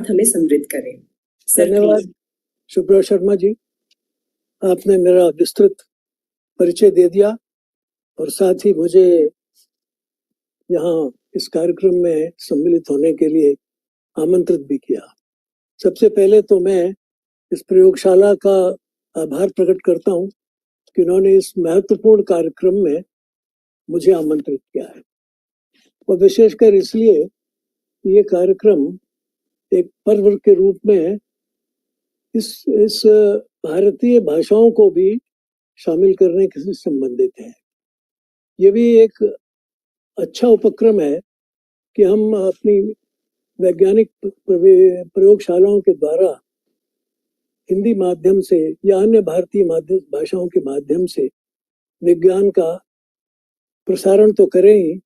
हमें समृद्ध करें। धन्यवाद शुभ्रा शर्मा जी, आपने मेरा विस्तृत परिचय दे दिया और साथ ही मुझे यहाँ इस कार्यक्रम में सम्मिलित होने के लिए आमंत्रित भी किया। सबसे पहले तो मैं इस प्रयोगशाला का आभार प्रकट करता हूँ कि उन्होंने इस महत्वपूर्ण कार्यक्रम में मुझे आमंत्रित किया है, और विशेषकर इसलिए ये कार्यक्रम एक पर्व के रूप में इस भारतीय भाषाओं को भी शामिल करने से संबंधित है। ये भी एक अच्छा उपक्रम है कि हम अपनी वैज्ञानिक प्रयोगशालाओं के द्वारा हिंदी माध्यम से या अन्य भारतीय भाषाओं के माध्यम से विज्ञान का प्रसारण तो करें ही,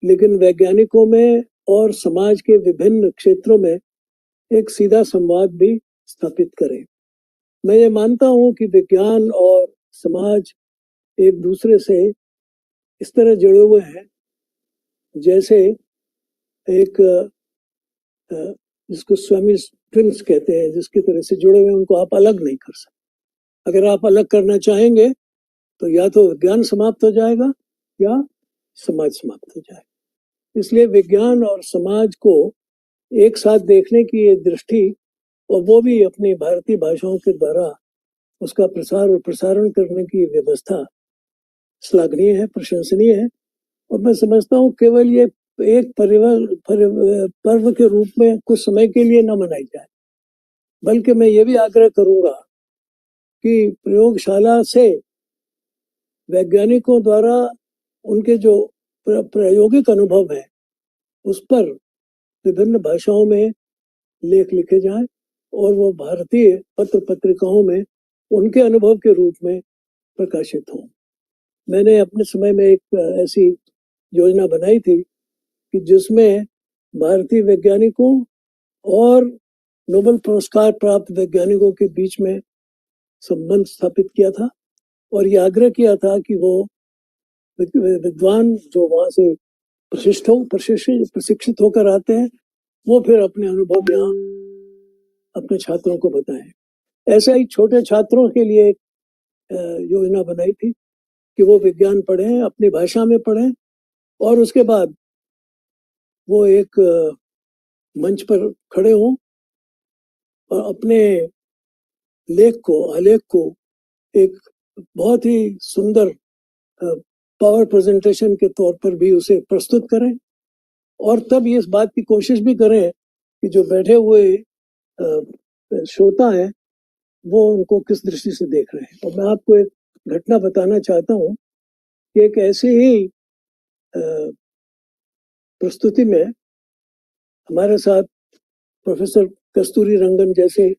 लेकिन वैज्ञानिकों में और समाज के विभिन्न क्षेत्रों में एक सीधा संवाद भी स्थापित करें। मैं ये मानता हूँ कि विज्ञान और समाज एक दूसरे से इस तरह जुड़े हुए हैं जैसे एक जिसको स्वामी ट्विन्स कहते हैं, जिसकी तरह से जुड़े हुए उनको आप अलग नहीं कर सकते। अगर आप अलग करना चाहेंगे तो या तो विज्ञान समाप्त हो जाएगा या समाज समाप्त हो जाएगा। इसलिए विज्ञान और समाज को एक साथ देखने की ये दृष्टि, और वो भी अपनी भारतीय भाषाओं के द्वारा उसका प्रसार और प्रसारण करने की व्यवस्था श्लाघनीय है, प्रशंसनीय है। और मैं समझता हूँ केवल ये एक पर्व के रूप में कुछ समय के लिए न मनाई जाए, बल्कि मैं ये भी आग्रह करूंगा कि प्रयोगशाला से वैज्ञानिकों द्वारा उनके जो प्रायोगिक अनुभव है उस पर विभिन्न भाषाओं में लेख लिखे जाएं और वो भारतीय पत्र पत्रिकाओं में उनके अनुभव के रूप में प्रकाशित हों। मैंने अपने समय में एक ऐसी योजना बनाई थी कि जिसमें भारतीय वैज्ञानिकों और नोबेल पुरस्कार प्राप्त वैज्ञानिकों के बीच में संबंध स्थापित किया था, और ये आग्रह किया था कि वो विद्वान जो वहां से प्रशिक्षित होकर आते हैं वो फिर अपने अनुभव यहाँ अपने छात्रों को बताएं। ऐसा ही छोटे छात्रों के लिए एक योजना बनाई थी कि वो विज्ञान पढ़ें, अपनी भाषा में पढ़ें, और उसके बाद वो एक मंच पर खड़े हों और अपने आलेख को एक बहुत ही सुंदर पावर प्रेजेंटेशन के तौर पर भी उसे प्रस्तुत करें, और तब ये इस बात की कोशिश भी करें कि जो बैठे हुए श्रोता हैं वो उनको किस दृष्टि से देख रहे हैं। और मैं आपको एक घटना बताना चाहता हूँ कि एक ऐसी ही प्रस्तुति में हमारे साथ प्रोफेसर कस्तूरी रंगन जैसे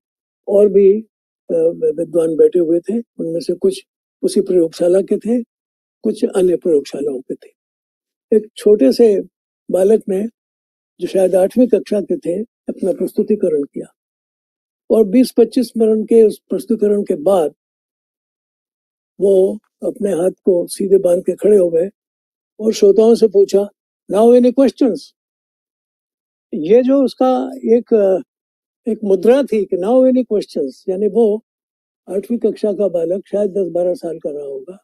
और भी विद्वान बैठे हुए थे। उनमें से कुछ उसी प्रयोगशाला के थे, कुछ अन्य प्रयोगशालाओं के थे। एक छोटे से बालक ने, जो शायद 8वीं कक्षा के थे, अपना प्रस्तुतिकरण किया, और 20-25 मिनट के उस प्रस्तुतिकरण के बाद वो अपने हाथ को सीधे बांध के खड़े हो गए और श्रोताओं से पूछा, नाउ एनी क्वेश्चंस। ये जो उसका एक मुद्रा थी कि नाउ एनी क्वेश्चंस, यानी वो 8वीं कक्षा का बालक शायद 10-12 साल का रहा होगा,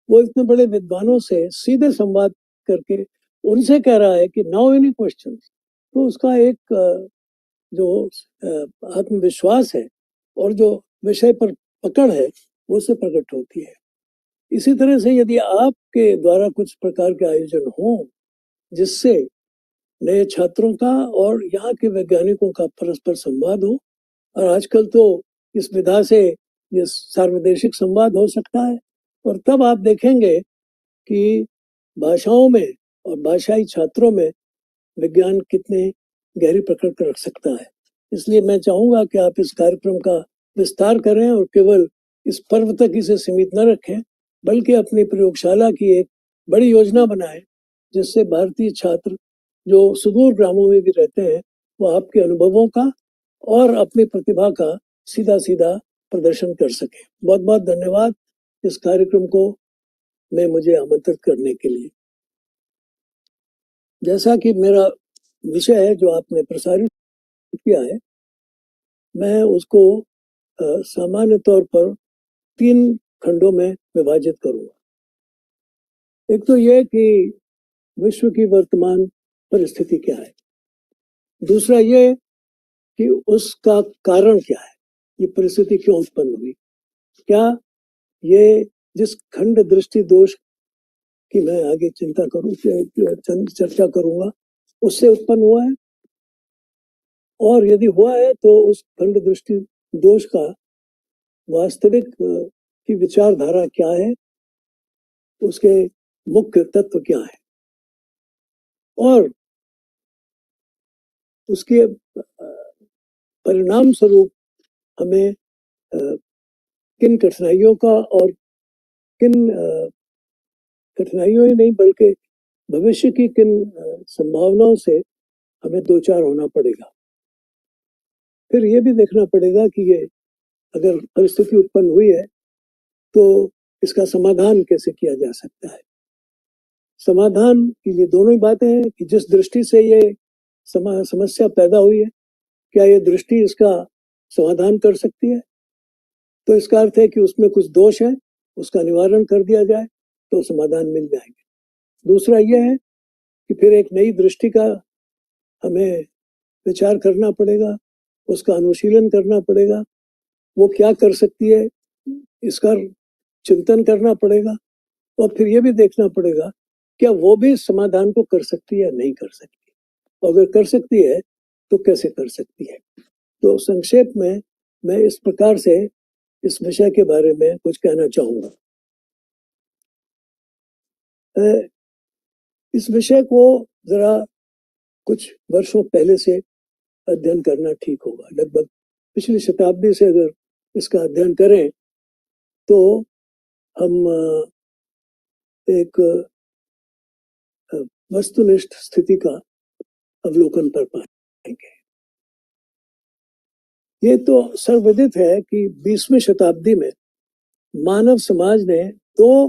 वो इतने बड़े विद्वानों से सीधे संवाद करके उनसे कह रहा है कि नाउ एनी क्वेश्चंस। तो उसका एक जो आत्मविश्वास है और जो विषय पर पकड़ है वो उससे प्रकट होती है। इसी तरह से यदि आपके द्वारा कुछ प्रकार के आयोजन हो जिससे नए छात्रों का और यहाँ के वैज्ञानिकों का परस्पर संवाद हो, और आजकल तो इस विधा से ये सार्वदेशिक संवाद हो सकता है, और तब आप देखेंगे कि भाषाओं में और भाषाई छात्रों में विज्ञान कितने गहरी पकड़ कर रख सकता है। इसलिए मैं चाहूंगा कि आप इस कार्यक्रम का विस्तार करें और केवल इस पर्व तक इसे सीमित न रखें, बल्कि अपनी प्रयोगशाला की एक बड़ी योजना बनाएं जिससे भारतीय छात्र जो सुदूर ग्रामों में भी रहते हैं वो आपके अनुभवों का और अपनी प्रतिभा का सीधा सीधा प्रदर्शन कर सके। बहुत बहुत धन्यवाद इस कार्यक्रम को में मुझे आमंत्रित करने के लिए। जैसा कि मेरा विषय है जो आपने प्रसारित किया है, मैं उसको सामान्य तौर पर 3 खंडों में विभाजित करूंगा। एक तो यह कि विश्व की वर्तमान परिस्थिति क्या है, दूसरा ये कि उसका कारण क्या है, ये परिस्थिति क्यों उत्पन्न हुई, क्या ये जिस खंड दृष्टि दोष की मैं आगे चर्चा करूंगा उससे उत्पन्न हुआ है, और यदि हुआ है तो उस खंड दृष्टि दोष का वास्तविक की विचारधारा क्या है, उसके मुख्य तत्व क्या है, और उसके परिणाम स्वरूप हमें किन कठिनाइयों का और किन कठिनाइयों ही नहीं बल्कि भविष्य की किन संभावनाओं से हमें दो चार होना पड़ेगा। फिर ये भी देखना पड़ेगा कि ये अगर परिस्थिति उत्पन्न हुई है तो इसका समाधान कैसे किया जा सकता है। समाधान के लिए दोनों ही बातें हैं कि जिस दृष्टि से ये समस्या पैदा हुई है, क्या ये दृष्टि इसका समाधान कर सकती है, तो इसका अर्थ है कि उसमें कुछ दोष है, उसका निवारण कर दिया जाए तो समाधान मिल जाएंगे। दूसरा यह है कि फिर एक नई दृष्टि का हमें विचार करना पड़ेगा, उसका अनुशीलन करना पड़ेगा, वो क्या कर सकती है इसका चिंतन करना पड़ेगा, और फिर ये भी देखना पड़ेगा क्या वो भी समाधान को कर सकती है या नहीं कर सकती, अगर कर सकती है तो कैसे कर सकती है। तो संक्षेप में मैं इस प्रकार से इस विषय के बारे में कुछ कहना चाहूंगा। इस विषय को जरा कुछ वर्षों पहले से अध्ययन करना ठीक होगा। लगभग पिछली शताब्दी से अगर इसका अध्ययन करें तो हम एक वस्तुनिष्ठ स्थिति का अवलोकन कर पाएंगे। ये तो सर्वविदित है कि 20वीं शताब्दी में मानव समाज ने दो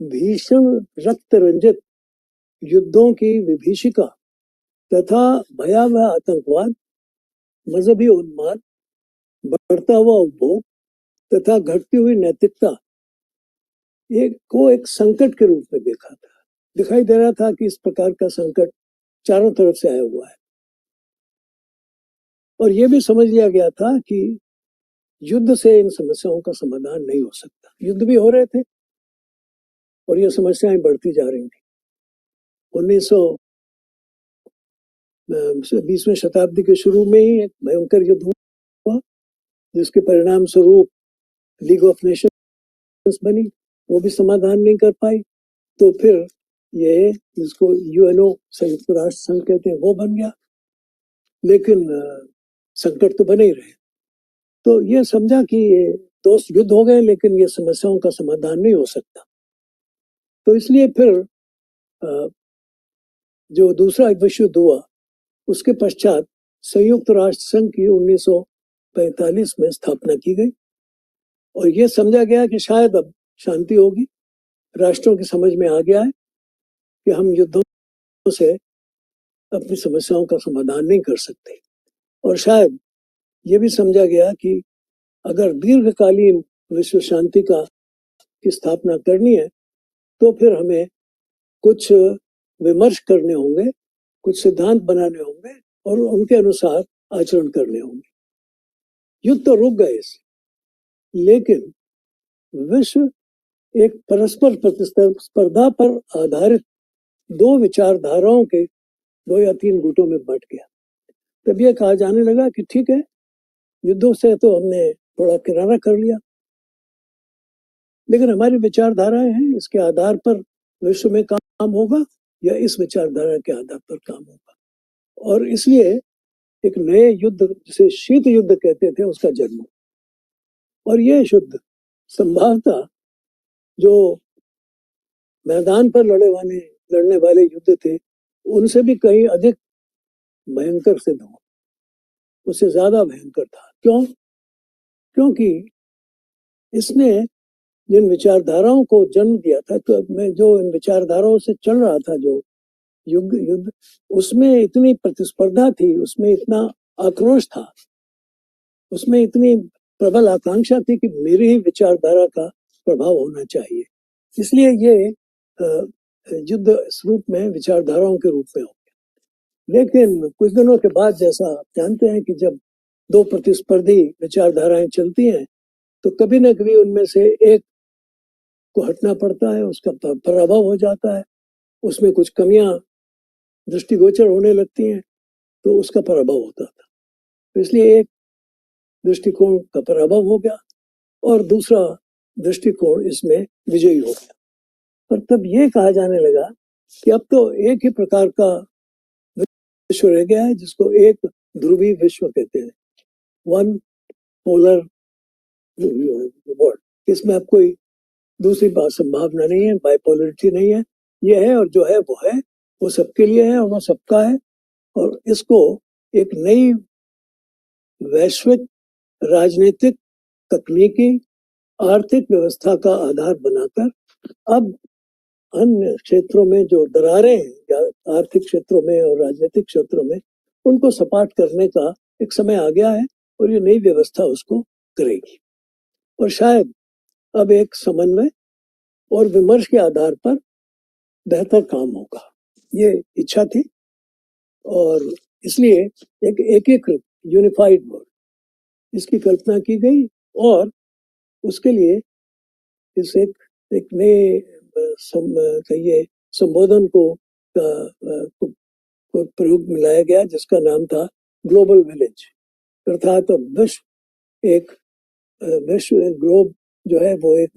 भीषण रक्त रंजित युद्धों की विभीषिका तथा भयावह आतंकवाद, मजहबी उन्माद, बढ़ता हुआ उपभोग तथा घटती हुई नैतिकता एक संकट के रूप में देखा था। दिखाई दे रहा था कि इस प्रकार का संकट चारों तरफ से आया हुआ है, और यह भी समझ लिया गया था कि युद्ध से इन समस्याओं का समाधान नहीं हो सकता। युद्ध भी हो रहे थे और ये समस्याएं बढ़ती जा रही थी। 20वीं शताब्दी के शुरू में ही एक भयंकर युद्ध हुआ जिसके परिणाम स्वरूप लीग ऑफ नेशंस बनी, वो भी समाधान नहीं कर पाई। तो फिर ये जिसको यूएनओ संयुक्त राष्ट्र संघ कहते हैं वो बन गया, लेकिन संकट तो बने ही रहे। तो ये समझा कि ये दो युद्ध हो गए लेकिन ये समस्याओं का समाधान नहीं हो सकता। तो इसलिए फिर जो दूसरा विश्व युद्ध हुआ उसके पश्चात संयुक्त राष्ट्र संघ की 1945 में स्थापना की गई, और यह समझा गया कि शायद अब शांति होगी। राष्ट्रों की समझ में आ गया है कि हम युद्धों से अपनी समस्याओं का समाधान नहीं कर सकते, और शायद ये भी समझा गया कि अगर दीर्घकालीन विश्व शांति की स्थापना करनी है तो फिर हमें कुछ विमर्श करने होंगे, कुछ सिद्धांत बनाने होंगे और उनके अनुसार आचरण करने होंगे। युद्ध तो रुक गए, लेकिन विश्व एक परस्पर प्रतिस्पर्धा पर आधारित दो विचारधाराओं के 2 या 3 गुटों में बंट गया। तब यह कहा जाने लगा कि ठीक है, युद्धों से तो हमने थोड़ा किनारा कर लिया, लेकिन हमारी विचारधाराएं हैं, इसके आधार पर विश्व में काम होगा या इस विचारधारा के आधार पर काम होगा। और इसलिए एक नए युद्ध जिसे शीत युद्ध कहते थे उसका जन्म। और यह युद्ध संभवतः जो मैदान पर लड़ने वाले युद्ध थे उनसे भी कहीं अधिक भयंकर सिद्ध हुआ, उससे ज्यादा भयंकर था। क्यों? क्योंकि इसने जिन विचारधाराओं को जन्म दिया था, तो मैं जो इन विचारधाराओं से चल रहा था जो युद्ध, उसमें इतनी प्रतिस्पर्धा थी, उसमें इतना आक्रोश था उसमें इतनी प्रबल आकांक्षा थी कि मेरी ही विचारधारा का प्रभाव होना चाहिए, इसलिए ये युद्ध इस रूप में विचारधाराओं के रूप में हो गया। लेकिन कुछ दिनों के बाद, जैसा आप जानते हैं कि जब दो प्रतिस्पर्धी विचारधाराएं चलती हैं तो कभी न कभी उनमें से एक को हटना पड़ता है, उसका पराभव हो जाता है, उसमें कुछ कमियां दृष्टिगोचर होने लगती हैं, तो उसका पराभव होता था। तो इसलिए एक दृष्टिकोण का पराभव हो गया और दूसरा दृष्टिकोण इसमें विजयी हो गया। पर तब ये कहा जाने लगा कि अब तो एक ही प्रकार का विश्व रह गया है, जिसको एक ध्रुवी विश्व कहते हैं, वन पोलर वर्ल्ड। इसमें अब कोई दूसरी बात संभावना नहीं है, बाइपोलरिटी नहीं है, ये है और जो है वो है, वो सबके लिए है और वो सबका है। और इसको एक नई वैश्विक राजनीतिक, तकनीकी, आर्थिक व्यवस्था का आधार बनाकर अब अन्य क्षेत्रों में जो दरारें हैं, या आर्थिक क्षेत्रों में और राजनीतिक क्षेत्रों में, उनको सपाट करने का एक समय आ गया है और ये नई व्यवस्था उसको करेगी। और शायद अब एक समन्वय और विमर्श के आधार पर बेहतर काम होगा, ये इच्छा थी। और इसलिए एक एकीकृत यूनिफाइड वर्ल्ड इसकी कल्पना की गई और उसके लिए इस एक नए कहिए संबोधन को प्रयोग में लाया गया, जिसका नाम था ग्लोबल विलेज। अर्थात विश्व ग्लोब जो है वो एक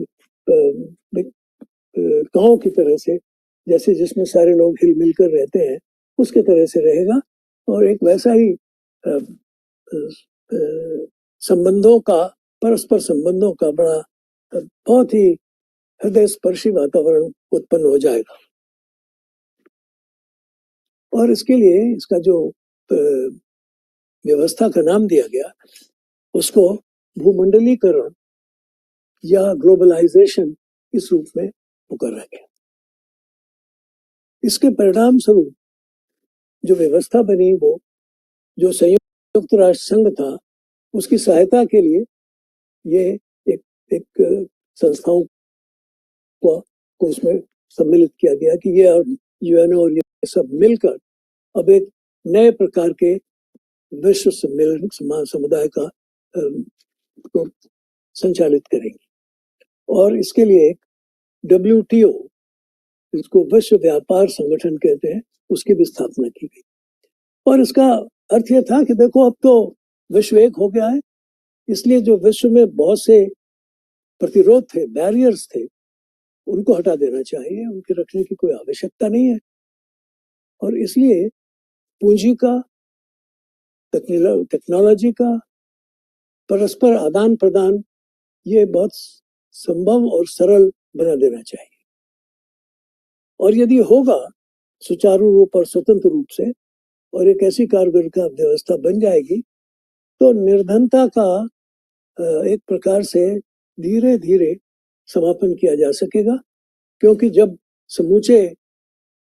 गांव की तरह से, जैसे जिसमें सारे लोग हिल मिलकर रहते हैं, उसके तरह से रहेगा और एक वैसा ही संबंधों का, परस्पर संबंधों का बड़ा बहुत ही हृदय स्पर्शी वातावरण उत्पन्न हो जाएगा। और इसके लिए इसका जो व्यवस्था का नाम दिया गया, उसको भूमंडलीकरण या ग्लोबलाइजेशन इस रूप में पुकारा गया। इसके परिणाम स्वरूप जो व्यवस्था बनी, वो जो संयुक्त राष्ट्र संघ था, उसकी सहायता के लिए ये एक संस्थाओं को उसमें सम्मिलित किया गया कि ये और यूएनओ और ये सब मिलकर अब एक नए प्रकार के विश्व सम्मेलन समुदाय का को संचालित करेंगे। और इसके लिए एक WTO, इसको विश्व व्यापार संगठन कहते हैं, उसकी भी स्थापना की गई। और इसका अर्थ यह था कि देखो अब तो विश्व एक हो गया है, इसलिए जो विश्व में बहुत से प्रतिरोध थे, बैरियर्स थे, उनको हटा देना चाहिए, उनके रखने की कोई आवश्यकता नहीं है। और इसलिए पूंजी का, टेक्नोलॉजी का परस्पर आदान प्रदान ये बहुत संभव और सरल बना देना चाहिए। और यदि होगा सुचारू रूप और स्वतंत्र रूप से, और एक ऐसी कारगर का व्यवस्था बन जाएगी, तो निर्धनता का एक प्रकार से धीरे धीरे समापन किया जा सकेगा। क्योंकि जब समूचे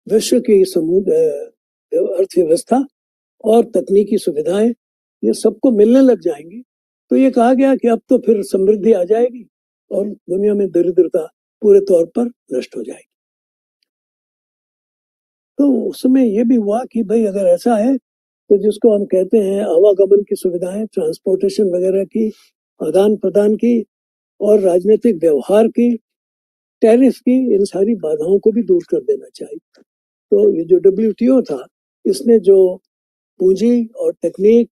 विश्व की अर्थव्यवस्था और तकनीकी सुविधाएं ये सबको मिलने लग जाएंगी, तो ये कहा गया कि अब तो फिर समृद्धि आ जाएगी और दुनिया में दरिद्रता पूरे तौर पर नष्ट हो जाएगी। तो उसमें ये भी हुआ कि भाई अगर ऐसा है तो जिसको हम कहते हैं आवागमन की सुविधाएं, ट्रांसपोर्टेशन वगैरह की, आदान प्रदान की और राजनीतिक व्यवहार की, टैरिफ की, इन सारी बाधाओं को भी दूर कर देना चाहिए। तो ये जो WTO था, इसने जो पूंजी और तकनीक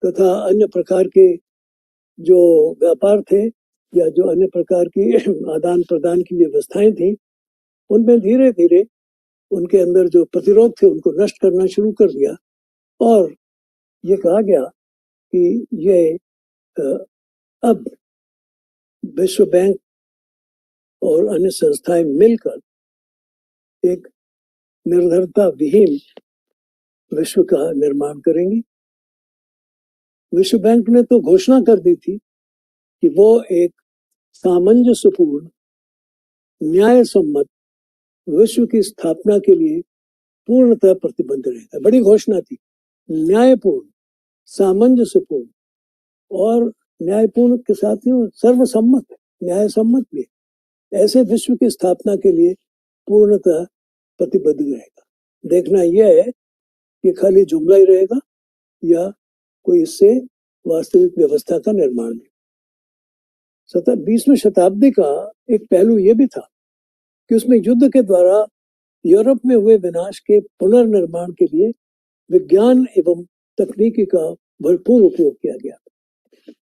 तथा अन्य प्रकार के जो व्यापार थे या जो अन्य प्रकार की आदान प्रदान की व्यवस्थाएं थी, उनमें धीरे धीरे उनके अंदर जो प्रतिरोध थे उनको नष्ट करना शुरू कर दिया। और ये कहा गया कि ये अब विश्व बैंक और अन्य संस्थाएं मिलकर एक निर्धनता विहीन विश्व का निर्माण करेंगी। विश्व बैंक ने तो घोषणा कर दी थी कि वो एक सामंजस्यपूर्ण, न्याय सम्मत विश्व की स्थापना के लिए पूर्णतः प्रतिबद्ध रहेगा। बड़ी घोषणा थी, न्यायपूर्ण, सामंजस्यपूर्ण और न्यायपूर्ण के साथ ही सर्वसम्मत, न्याय सम्मत भी ऐसे विश्व की स्थापना के लिए पूर्णतः प्रतिबद्ध रहेगा। देखना यह है कि खाली जुमला ही रहेगा या कोई इससे वास्तविक व्यवस्था का निर्माण भी। 20वीं शताब्दी का एक पहलू यह भी था कि उसमें युद्ध के द्वारा यूरोप में हुए विनाश के पुनर्निर्माण के लिए विज्ञान एवं तकनीकी का भरपूर उपयोग किया गया,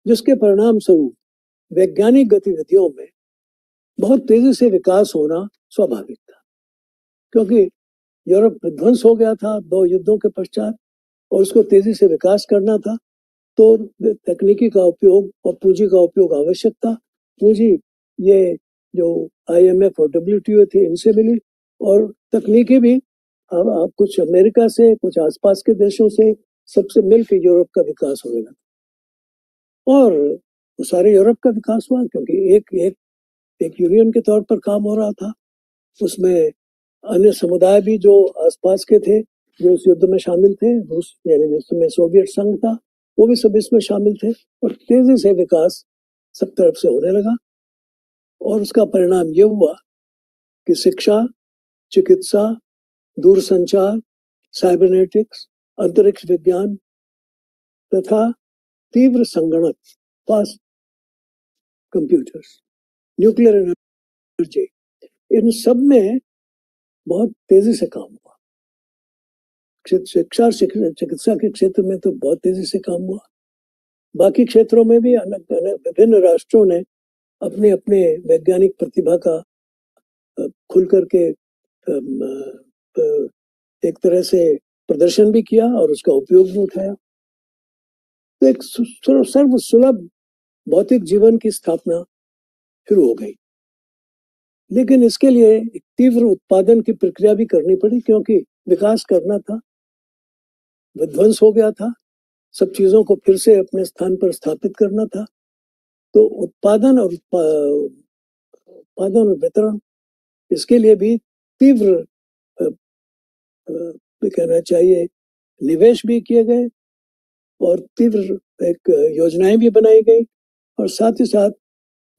जिसके परिणाम स्वरूप वैज्ञानिक गतिविधियों में बहुत तेजी से विकास होना स्वाभाविक था, क्योंकि यूरोप विध्वंस हो गया था 2 युद्धों के पश्चात और उसको तेजी से विकास करना था, तो तकनीकी का उपयोग और पूंजी का उपयोग आवश्यक था। पूंजी ये जो IMF और WTO थे इनसे मिली, और तकनीकी भी अब कुछ अमेरिका से, कुछ आसपास के देशों से, सबसे मिलकर यूरोप का विकास हो गया। और सारे यूरोप का विकास हुआ क्योंकि एक यूनियन के तौर पर काम हो रहा था। उसमें अन्य समुदाय भी जो आसपास के थे, जो इस युद्ध में शामिल थे, रूस यानी जिस समय सोवियत संघ था, वो भी सब इसमें शामिल थे और तेजी से विकास सब तरफ से होने लगा। और उसका परिणाम ये हुआ कि शिक्षा, चिकित्सा, दूरसंचार, साइबरनेटिक्स, अंतरिक्ष विज्ञान तथा तीव्र संगणक, फास्ट कंप्यूटर्स, न्यूक्लियर एनर्जी, इन सब में बहुत तेजी से काम हुआ। शिक्षा, चिकित्सा के क्षेत्र में तो बहुत तेजी से काम हुआ। बाकी क्षेत्रों में भी अलग अलग विभिन्न राष्ट्रों ने अपने अपने वैज्ञानिक प्रतिभा का खुल करके एक तरह से प्रदर्शन भी किया और उसका उपयोग भी उठाया। तो एक सर्वसुलभ भौतिक जीवन की स्थापना शुरू हो गई, लेकिन इसके लिए एक तीव्र उत्पादन की प्रक्रिया भी करनी पड़ी, क्योंकि विकास करना था, विध्वंस हो गया था, सब चीजों को फिर से अपने स्थान पर स्थापित करना था। तो उत्पादन और वितरण, इसके लिए भी तीव्र कहना चाहिए निवेश भी किए गए और तीव्र एक योजनाएं भी बनाई गई, और साथ ही साथ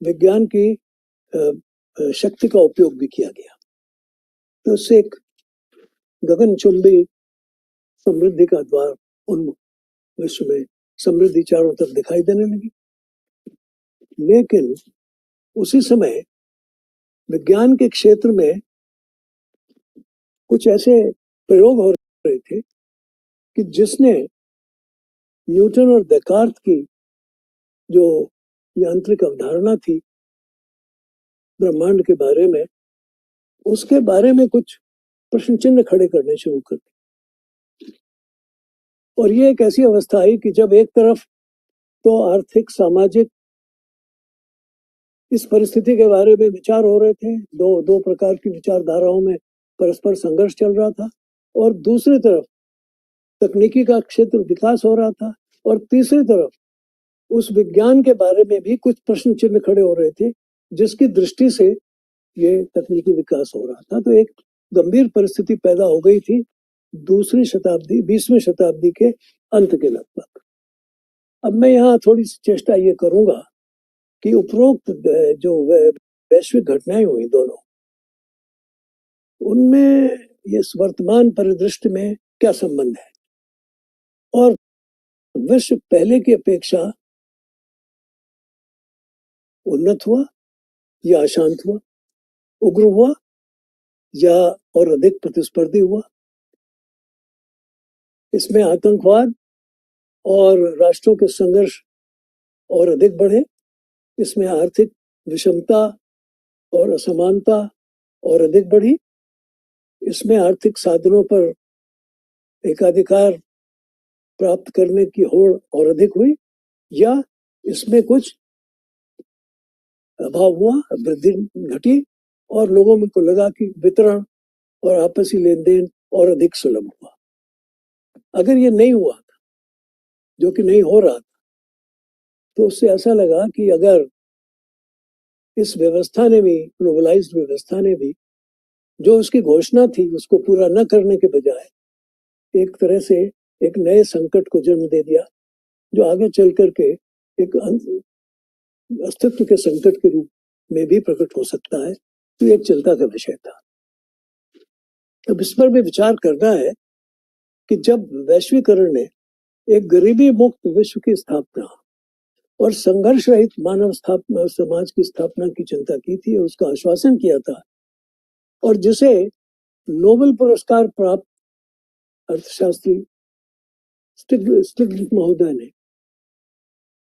विज्ञान की शक्ति का उपयोग भी किया गया। तो उससे एक गगनचुंबी समृद्धि का द्वार उन विश्व में समृद्धि चारों तरफ दिखाई देने लगी। लेकिन उसी समय विज्ञान के क्षेत्र में कुछ ऐसे प्रयोग हो रहे थे कि जिसने न्यूटन और डेकार्त की जो यांत्रिक अवधारणा थी ब्रह्मांड के बारे में, उसके बारे में कुछ प्रश्न चिन्ह खड़े करने शुरू कर दिए। और ये एक ऐसी अवस्था आई कि जब एक तरफ तो आर्थिक, सामाजिक इस परिस्थिति के बारे में विचार हो रहे थे, दो प्रकार की विचारधाराओं में परस्पर संघर्ष चल रहा था, और दूसरी तरफ तकनीकी का क्षेत्र विकास हो रहा था, और तीसरी तरफ उस विज्ञान के बारे में भी कुछ प्रश्न चिन्ह खड़े हो रहे थे जिसकी दृष्टि से ये तकनीकी विकास हो रहा था। तो एक गंभीर परिस्थिति पैदा हो गई थी 20वीं शताब्दी के अंत के लगभग। अब मैं यहाँ थोड़ी सी चेष्टा ये करूंगा कि उपरोक्त जो वैश्विक घटनाएं हुई दोनों, उनमें ये वर्तमान परिदृश्य में क्या संबंध है, और विश्व पहले की अपेक्षा उन्नत हुआ या अशांत हुआ, उग्र हुआ या और अधिक प्रतिस्पर्धी हुआ। इसमें आतंकवाद और राष्ट्रों के संघर्ष और अधिक बढ़े, इसमें आर्थिक विषमता और असमानता और अधिक बढ़ी, इसमें आर्थिक साधनों पर एकाधिकार प्राप्त करने की होड़ और अधिक हुई, या इसमें कुछ अभाव हुआ, वृद्धि घटी, और लोगों में को लगा कि वितरण और आपसी लेन देन और अधिक सुलभ हुआ। अगर ये नहीं हुआ था, जो कि नहीं हो रहा था, तो उससे ऐसा लगा कि अगर इस व्यवस्था ने भी, ग्लोबलाइज्ड व्यवस्था ने भी जो उसकी घोषणा थी उसको पूरा न करने के बजाय एक तरह से एक नए संकट को जन्म दे दिया, जो आगे चल करके एक अस्तित्व के संकट के रूप में भी प्रकट हो सकता है। तो एक चिंता का विषय था। अब इस पर भी विचार करना है कि जब वैश्वीकरण ने एक गरीबी मुक्त विश्व की स्थापना और संघर्ष रहित मानव समाज की स्थापना की चिंता की थी और उसका आश्वासन किया था, और जिसे नोबेल पुरस्कार प्राप्त अर्थशास्त्री स्टिग्लिट्ज़ महोदय ने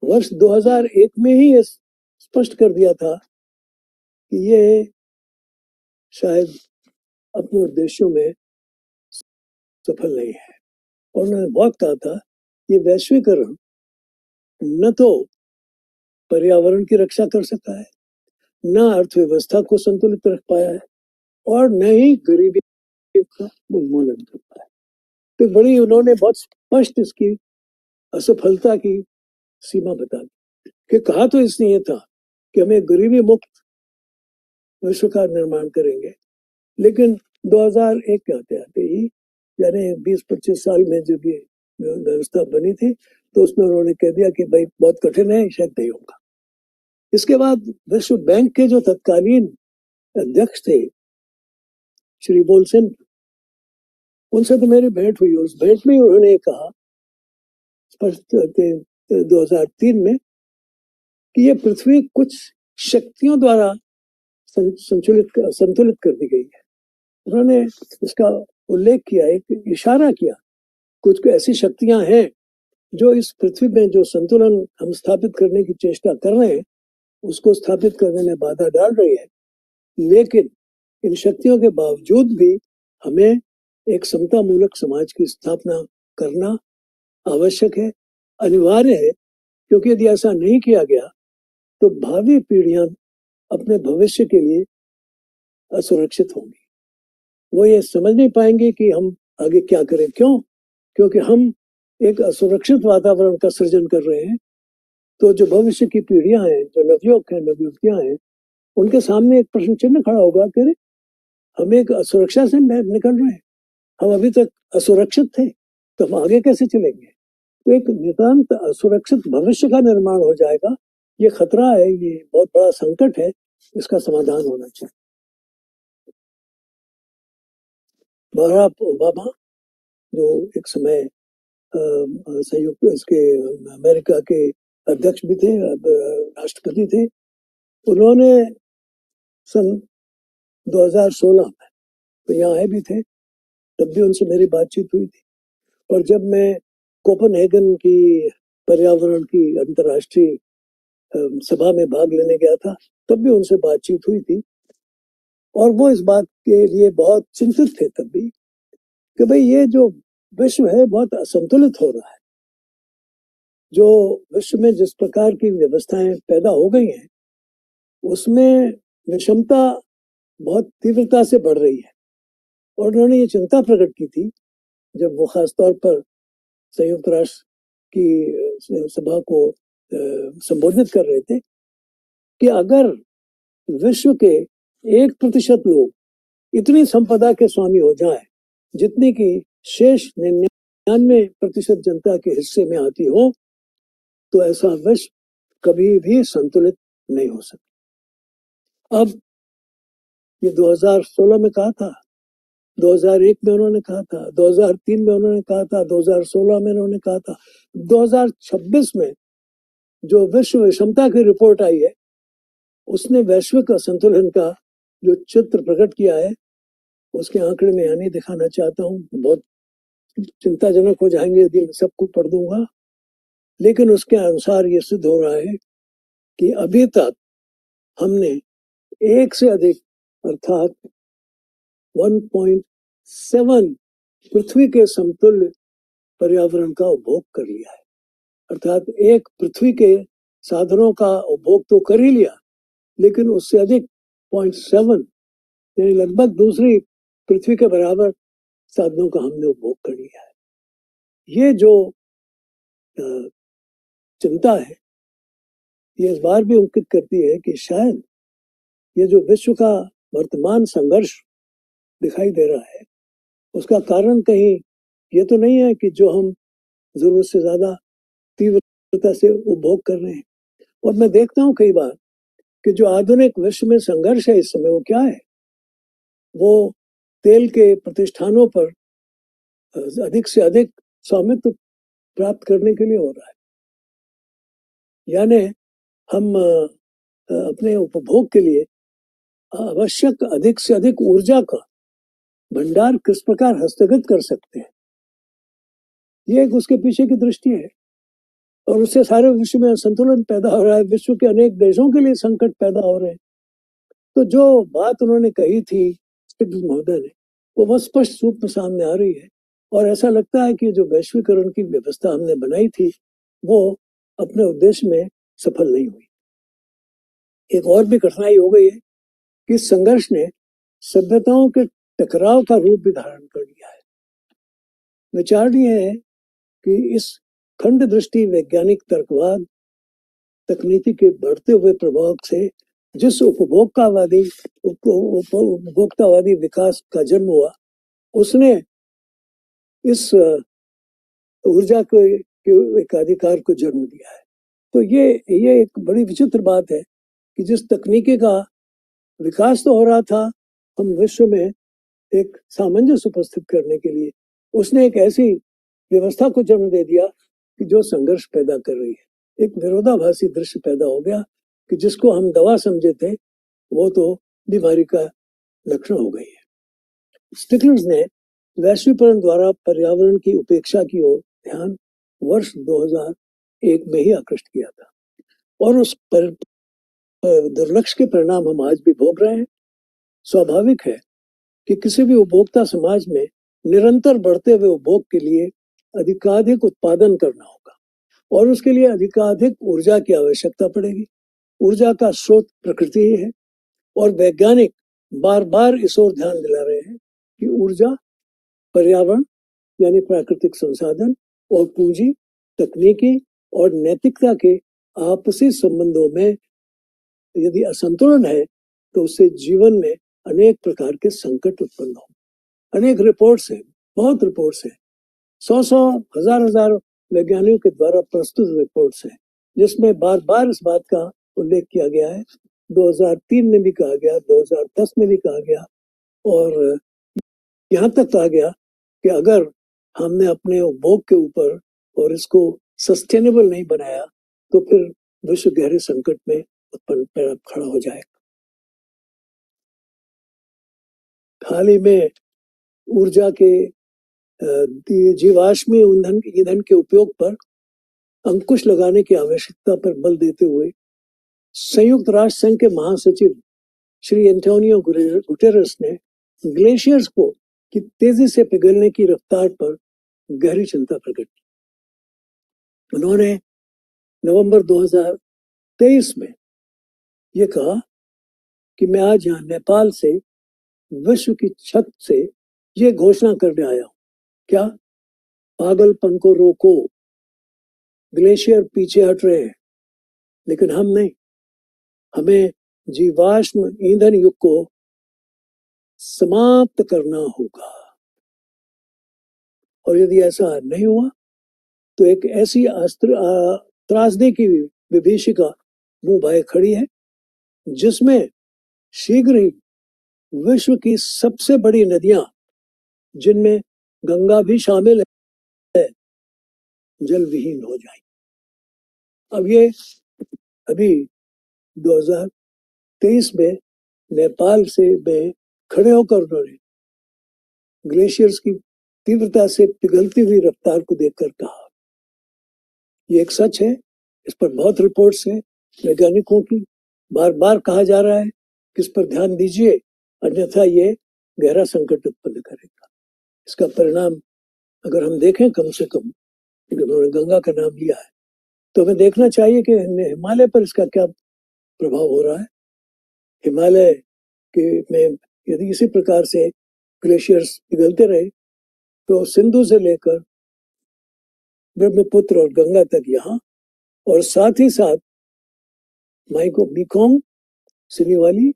वर्ष 2001 में ही ये स्पष्ट कर दिया था कि ये शायद अपने उद्देश्यों में सफल नहीं है। और उन्होंने बहुत कहा था ये वैश्वीकरण न तो पर्यावरण की रक्षा कर सका है, न अर्थव्यवस्था को संतुलित रख पाया है, और न ही गरीबी का उन्मूलन कर पाया। तो बड़ी उन्होंने बहुत स्पष्ट इसकी असफलता की सीमा बता दी कि कहा तो इसने ये था कि हमें गरीबी मुक्त विश्व का निर्माण करेंगे, लेकिन 2001 के आते आते ही, यानी 20-25 साल में जब ये व्यवस्था बनी थी, तो उसमें उन्होंने कह दिया कि भाई बहुत कठिन है, शायद नहीं होगा। इसके बाद विश्व बैंक के जो तत्कालीन अध्यक्ष थे श्री बोलसेन, उनसे तो मेरी भेंट हुई। उस भेंट में उन्होंने कहा स्पष्ट 2003 में कि ये पृथ्वी कुछ शक्तियों द्वारा संतुलित कर दी गई है। उन्होंने इसका उल्लेख किया, एक इशारा किया, कुछ ऐसी शक्तियां हैं जो इस पृथ्वी में जो संतुलन हम स्थापित करने की चेष्टा कर रहे हैं उसको स्थापित करने में बाधा डाल रही है, लेकिन इन शक्तियों के बावजूद भी हमें एक समता मूलक समाज की स्थापना करना आवश्यक है, अनिवार्य है, क्योंकि यदि ऐसा नहीं किया गया तो भावी पीढ़ियां अपने भविष्य के लिए असुरक्षित होंगी। वो ये समझ नहीं पाएंगे कि हम आगे क्या करें। क्यों? क्योंकि हम एक असुरक्षित वातावरण का सृजन कर रहे हैं। तो जो भविष्य की पीढ़ियां हैं, जो नवयुवक हैं, नवयुवतियां हैं, उनके सामने एक प्रश्न चिन्ह खड़ा होगा कि हम एक असुरक्षा से निकल रहे हैं, हम अभी तक असुरक्षित थे, तो हम आगे कैसे चलेंगे? तो एक नितांत असुरक्षित भविष्य का निर्माण हो जाएगा। ये खतरा है, ये बहुत बड़ा संकट है, इसका समाधान होना चाहिए। बराक ओबामा जो एक समय संयुक्त इसके अमेरिका के अध्यक्ष भी थे, राष्ट्रपति थे, उन्होंने सन 2016 में तो यहाँ आए भी थे, तब भी उनसे मेरी बातचीत हुई थी। और जब मैं कोपेनहेगन की पर्यावरण की अंतर्राष्ट्रीय सभा में भाग लेने गया था, तब भी उनसे बातचीत हुई थी। और वो इस बात के लिए बहुत चिंतित थे तब भी कि भाई ये जो विश्व है बहुत असंतुलित हो रहा है। जो विश्व में जिस प्रकार की व्यवस्थाएं पैदा हो गई हैं उसमें विषमता बहुत तीव्रता से बढ़ रही है। और उन्होंने ये चिंता प्रकट की थी जब वो खासतौर पर संयुक्त राष्ट्र की सभा को संबोधित कर रहे थे कि अगर विश्व के 1% लोग इतनी संपदा के स्वामी हो जाएं जितनी की शेष 99% जनता के हिस्से में आती हो, तो ऐसा विश्व कभी भी संतुलित नहीं हो सकता। अब ये 2016 में कहा था, 2001 में उन्होंने कहा था, 2003 में उन्होंने कहा था, 2016 में उन्होंने कहा था, 2026 में जो विश्व विषमता की रिपोर्ट आई है उसने वैश्विक संतुलन का जो चित्र प्रकट किया है उसके आंकड़े में नहीं दिखाना चाहता हूँ, बहुत चिंताजनक हो जाएंगे यदि मैं सबको पढ़ दूंगा। लेकिन उसके अनुसार ये सिद्ध हो रहा है कि अभी तक हमने एक से अधिक अर्थात 1.7 पृथ्वी के समतुल्य पर्यावरण का उपभोग कर लिया है। अर्थात एक पृथ्वी के साधनों का उपभोग तो कर ही लिया, लेकिन उससे अधिक 0.7 यानी लगभग दूसरी पृथ्वी के बराबर साधनों का हमने उपभोग कर लिया है। ये जो चिंता है ये इस बार भी अंकित करती है कि शायद ये जो विश्व का वर्तमान संघर्ष दिखाई दे रहा है उसका कारण कहीं ये तो नहीं है कि जो हम जरूरत से ज्यादा तीव्र से उपभोग कर रहे हैं। और मैं देखता हूँ कई बार कि जो आधुनिक विश्व में संघर्ष है इस समय वो क्या है, वो तेल के प्रतिष्ठानों पर अधिक से अधिक स्वामित्व प्राप्त करने के लिए हो रहा है। यानी हम अपने उपभोग के लिए आवश्यक अधिक से अधिक ऊर्जा का भंडार किस प्रकार हस्तगत कर सकते हैं, ये एक उसके पीछे की दृष्टि है। और उससे सारे विश्व में असंतुलन पैदा हो रहा है, विश्व के अनेक देशों के लिए संकट पैदा हो रहे हैं। तो जो बात उन्होंने कही थी महोदय ने, वो बहुत स्पष्ट रूप में सामने आ रही है। और ऐसा लगता है कि जो वैश्वीकरण की व्यवस्था हमने बनाई थी वो अपने उद्देश्य में सफल नहीं हुई। एक और भी कठिनाई हो गई है कि संघर्ष ने सभ्यताओं के टकराव का रूप भी धारण कर लिया है। विचार ये है कि इस खंड दृष्टि वैज्ञानिक तर्कवाद तकनीकी के बढ़ते हुए प्रभाव से जिस उपभोक्तावादी विकास का जन्म हुआ, उसने इस ऊर्जा के एक अधिकार को जन्म दिया है। तो ये एक बड़ी विचित्र बात है कि जिस तकनीकी का विकास तो हो रहा था हम विश्व में एक सामंजस्य उपस्थित करने के लिए, उसने एक ऐसी व्यवस्था को जन्म दे दिया कि जो संघर्ष पैदा कर रही है। एक विरोधाभासी दृश्य पैदा हो गया कि जिसको हम दवा समझे थे वो तो बीमारी का लक्षण हो गई है। स्टिग्लिट्ज ने वैश्वीकरण द्वारा पर्यावरण की उपेक्षा की ओर ध्यान वर्ष 2001 में ही आकृष्ट किया था और उस पर दुर्लक्ष्य के परिणाम हम आज भी भोग रहे हैं। स्वाभाविक है कि किसी भी उपभोक्ता समाज में निरंतर बढ़ते हुए उपभोग के लिए अधिकाधिक उत्पादन करना होगा और उसके लिए अधिकाधिक ऊर्जा की आवश्यकता पड़ेगी। ऊर्जा का स्रोत प्रकृति ही है और वैज्ञानिक बार बार इस ओर ध्यान दिला रहे हैं कि ऊर्जा, पर्यावरण यानी प्राकृतिक संसाधन और पूंजी, तकनीकी और नैतिकता के आपसी संबंधों में यदि असंतुलन है तो उससे जीवन में अनेक प्रकार के संकट उत्पन्न हो। अनेक रिपोर्ट्स हैं, बहुत रिपोर्ट्स हैं, 100 हजार वैज्ञानिकों के द्वारा प्रस्तुत रिपोर्ट्स हैं जिसमें बार बार इस बात का उल्लेख किया गया है। 2003 में भी कहा गया, 2010 में भी कहा गया और यहाँ तक कहा गया कि अगर हमने अपने उपभोग के ऊपर और इसको सस्टेनेबल नहीं बनाया तो फिर विश्व गहरे संकट में उत्पन्न खड़ा हो जाएगा। हाल ही में ऊर्जा के जीवाश्मी ईंधन के उपयोग पर अंकुश लगाने की आवश्यकता पर बल देते हुए संयुक्त राष्ट्र संघ के महासचिव श्री एंटोनियो गुटेरेस ने ग्लेशियर्स को की तेजी से पिघलने की रफ्तार पर गहरी चिंता प्रकट की। उन्होंने नवंबर 2023 में ये कहा कि मैं आज यहाँ नेपाल से विश्व की छत से ये घोषणा करने आया हूं, क्या पागलपन को रोको, ग्लेशियर पीछे हट रहे हैं लेकिन हम नहीं। हमें जीवाश्म ईंधन युग को समाप्त करना होगा और यदि ऐसा नहीं हुआ तो एक ऐसी त्रासदी की विभीषिका मुंह भाए खड़ी है जिसमें शीघ्र ही विश्व की सबसे बड़ी नदियां, जिनमें गंगा भी शामिल है, जल विहीन हो जाएंगी। अब ये अभी 2023 में नेपाल से में खड़े होकर उन्होंने ग्लेशियर्स की तीव्रता से पिघलती हुई रफ्तार को देखकर कहा, ये एक सच है, इस पर बहुत रिपोर्ट्स हैं वैज्ञानिकों की, बार बार कहा जा रहा है कि इस पर ध्यान दीजिए अन्यथा ये गहरा संकट उत्पन्न करेगा। इसका परिणाम अगर हम देखें कम से कम, उन्होंने गंगा का नाम लिया है, तो हमें देखना चाहिए कि हिमालय पर इसका क्या प्रभाव हो रहा है। हिमालय के में यदि इसी प्रकार से ग्लेशियर्स पिघलते रहे तो सिंधु से लेकर ब्रह्मपुत्र और गंगा तक यहाँ और साथ ही साथ मेकोंग, सिनीवाली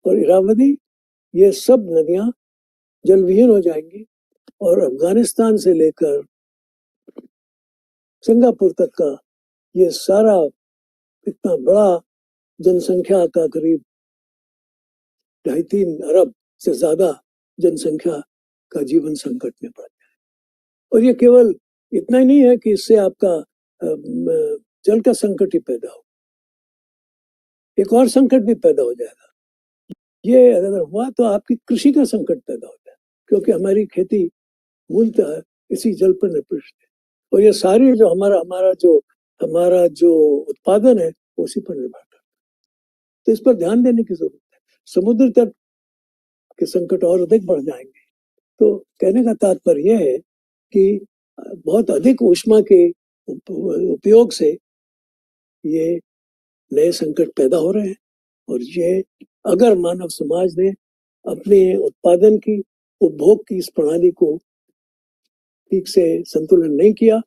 और इरावदी, ये सब नदियां जल विहीन हो जाएंगी और अफगानिस्तान से लेकर सिंगापुर तक का ये सारा इतना बड़ा जनसंख्या का करीब 2.5-3 अरब से ज्यादा जनसंख्या का जीवन संकट में पड़ जाए। और ये केवल इतना ही नहीं है कि इससे आपका जल का संकट ही पैदा हो, एक और संकट भी पैदा हो जाएगा। ये अगर हुआ तो आपकी कृषि का संकट पैदा हो जाएगा, क्योंकि हमारी खेती मूलतः इसी जल पर निर्भर है। और ये सारी जो हमारा जो उत्पादन है उसी पर निर्भर करता है। तो इस पर ध्यान देने की जरूरत है। समुद्र तट के संकट और अधिक बढ़ जाएंगे। तो कहने का तात्पर्य यह है कि बहुत अधिक ऊष्मा के उपयोग से ये नए संकट पैदा हो रहे हैं। और ये अगर मानव समाज ने अपने उत्पादन की, उपभोग की इस प्रणाली को ठीक से संतुलन नहीं किया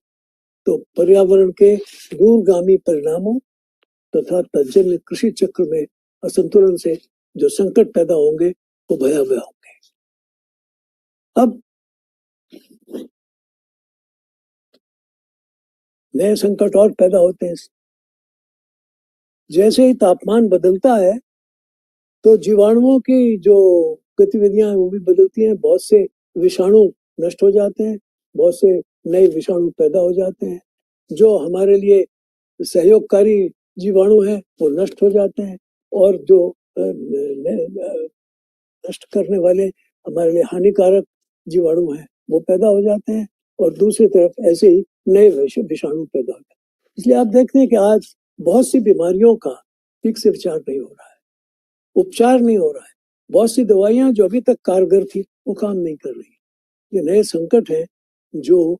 तो पर्यावरण के दूरगामी परिणामों तथा तत्जन्य कृषि चक्र में असंतुलन से जो संकट पैदा होंगे वो भयावह होंगे। अब नए संकट और पैदा होते हैं। जैसे ही तापमान बदलता है तो जीवाणुओं की जो गतिविधियां वो भी बदलती हैं। बहुत से विषाणु नष्ट हो जाते हैं, बहुत से नए विषाणु पैदा हो जाते हैं। जो हमारे लिए सहयोगकारी जीवाणु हैं वो नष्ट हो जाते हैं, और जो नष्ट करने वाले हमारे लिए हानिकारक जीवाणु हैं वो पैदा हो जाते हैं। और दूसरी तरफ ऐसे ही नए विषाणु पैदा होते हैं। इसलिए आप देखते हैं कि आज बहुत सी बीमारियों का ठीक से विचार नहीं हो रहा है, उपचार नहीं हो रहा है। बहुत सी दवाइयां जो अभी तक कारगर थी वो काम नहीं कर रही। ये नए संकट है जो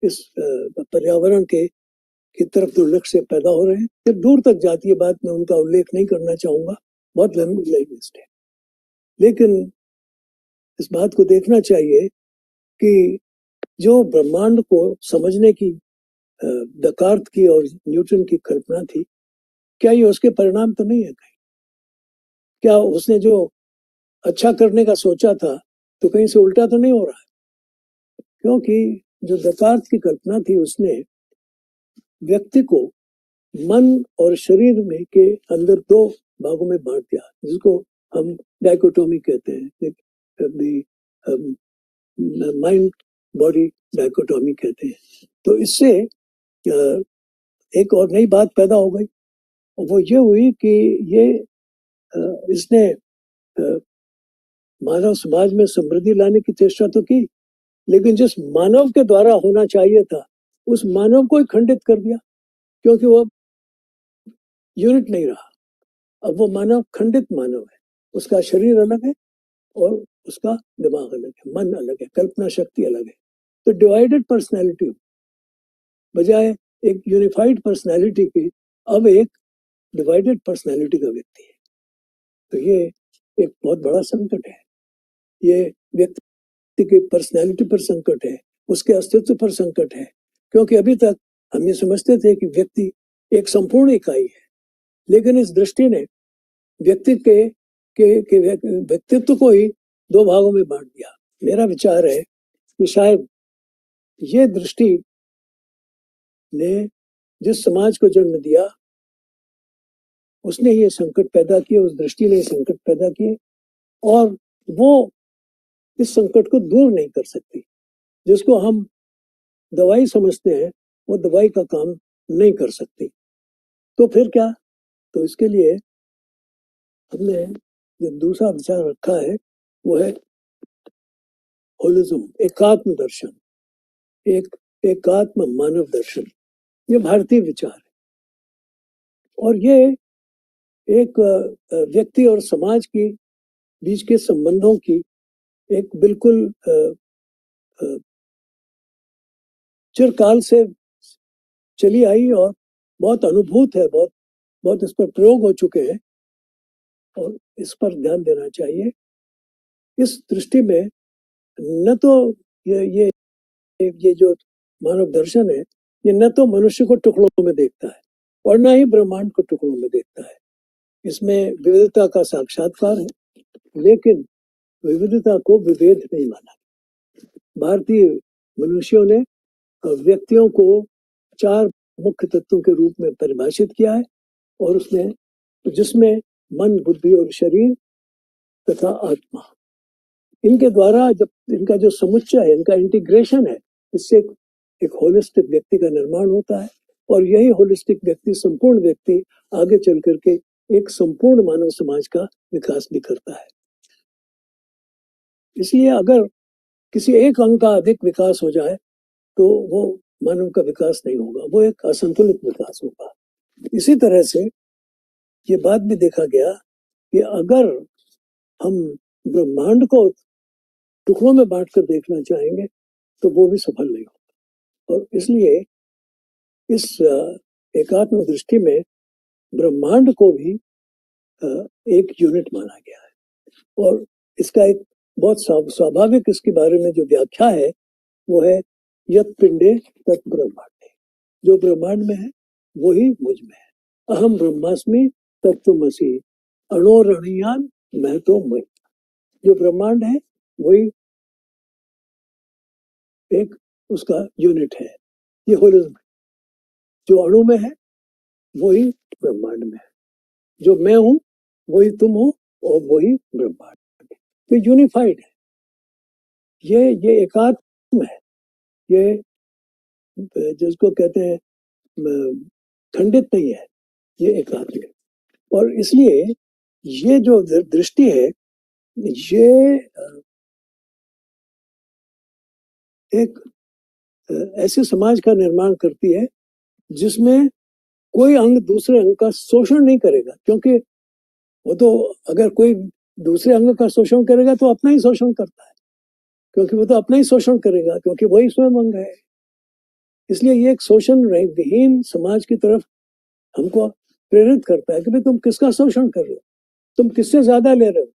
इस पर्यावरण के की तरफ दुर्लक्ष्य से पैदा हो रहे हैं। जब दूर तक जाती है बात, मैं उनका उल्लेख नहीं करना चाहूंगा, बहुत लंबी लिस्ट है। लेकिन इस बात को देखना चाहिए कि जो ब्रह्मांड को समझने की दकार्त की और न्यूटन की कल्पना थी, क्या ये उसके परिणाम तो नहीं है कहीं? क्या उसने जो अच्छा करने का सोचा था तो कहीं से उल्टा तो नहीं हो रहा है? क्योंकि जो दकार्त की कल्पना थी उसने व्यक्ति को मन और शरीर में के अंदर दो भागों में बांट दिया, जिसको हम डाइकोटोमी कहते हैं, माइंड बॉडी डाइकोटोमी कहते हैं। तो इससे एक और नई बात पैदा हो गई, और वो ये हुई कि ये इसने मानव समाज में समृद्धि लाने की चेष्टा तो की, लेकिन जिस मानव के द्वारा होना चाहिए था उस मानव को ही खंडित कर दिया, क्योंकि वो यूनिट नहीं रहा। अब वो मानव खंडित मानव है, उसका शरीर अलग है और उसका दिमाग अलग है, मन अलग है, कल्पना शक्ति अलग है। तो डिवाइडेड पर्सनैलिटी बजाय एक यूनिफाइड पर्सनैलिटी की अब एक डिवाइडेड पर्सनैलिटी का व्यक्ति है। तो ये एक बहुत बड़ा संकट है। ये व्यक्ति की पर्सनैलिटी पर संकट है, उसके अस्तित्व पर संकट है। क्योंकि अभी तक हम ये समझते थे कि व्यक्ति एक संपूर्ण इकाई है, लेकिन इस दृष्टि ने व्यक्ति के व्यक्तित्व को ही दो भागों में बांट दिया। मेरा विचार है कि शायद ये दृष्टि ने जिस समाज को जन्म दिया उसने ये संकट पैदा किए, उस दृष्टि ने संकट पैदा किए, और वो इस संकट को दूर नहीं कर सकती। जिसको हम दवाई समझते हैं वो दवाई का काम नहीं कर सकती। तो फिर क्या? तो इसके लिए हमने जो दूसरा विचार रखा है वो है होलिज्म, एकात्म दर्शन, एकात्म मानव दर्शन। ये भारतीय विचार है, और ये एक व्यक्ति और समाज की बीच के संबंधों की एक बिल्कुल चिरकाल से चली आई और बहुत अनुभूत है, बहुत इस पर प्रयोग हो चुके हैं, और इस पर ध्यान देना चाहिए। इस दृष्टि में न तो ये जो मानव दर्शन है, ये न तो मनुष्य को टुकड़ों में देखता है और न ही ब्रह्मांड को टुकड़ों में देखता है। इसमें विविधता का साक्षात्कार है, लेकिन विविधता को विभेद नहीं माना। भारतीय मनुष्यों ने व्यक्तियों को 4 मुख्य तत्वों के रूप में परिभाषित किया है, और उसमें जिसमें मन, बुद्धि और शरीर तथा आत्मा, इनके द्वारा जब इनका जो समुच्चय है, इनका इंटीग्रेशन है, इससे एक होलिस्टिक व्यक्ति का निर्माण होता है। और यही होलिस्टिक व्यक्ति, संपूर्ण व्यक्ति, आगे चल करके एक संपूर्ण मानव समाज का विकास भी करता है। इसलिए अगर किसी एक अंग का अधिक विकास हो जाए तो वो मानव का विकास नहीं होगा, वो एक असंतुलित विकास होगा। इसी तरह से ये बात भी देखा गया कि अगर हम ब्रह्मांड को टुकड़ों में बांटकर देखना चाहेंगे तो वो भी सफल नहीं होगा। और इसलिए इस एकात्म दृष्टि में ब्रह्मांड को भी एक यूनिट माना गया है। और इसका एक बहुत स्वाभाविक इसके बारे में जो व्याख्या है वो है यत् पिंडे तत् ब्रह्मांडे, जो ब्रह्मांड में है वही मुझ में है। अहम ब्रह्मास्मि तत्त्वमसि अणोरणीयान मैं तो मैं। जो ब्रह्मांड है वही एक उसका यूनिट है, ये होलिज्म। जो अणु में है वही ब्रह्मांड में है, जो मैं हूं वही तुम हो और वही ब्रह्मांड, तो यूनिफाइड है। ये एकात्म है, ये जिसको कहते हैं खंडित नहीं है, ये एकात्म है। और इसलिए ये जो दृष्टि है ये एक ऐसे समाज का निर्माण करती है जिसमें कोई अंग दूसरे अंग का शोषण नहीं करेगा, क्योंकि वो तो अगर कोई दूसरे अंग का शोषण करेगा तो अपना ही शोषण करता है, क्योंकि वो तो अपना ही शोषण करेगा, क्योंकि वही स्वयं अंग है। इसलिए ये एक शोषण विहीन समाज की तरफ हमको प्रेरित करता है कि भाई तुम किसका शोषण कर रहे हो, तुम किससे ज्यादा ले रहे हो,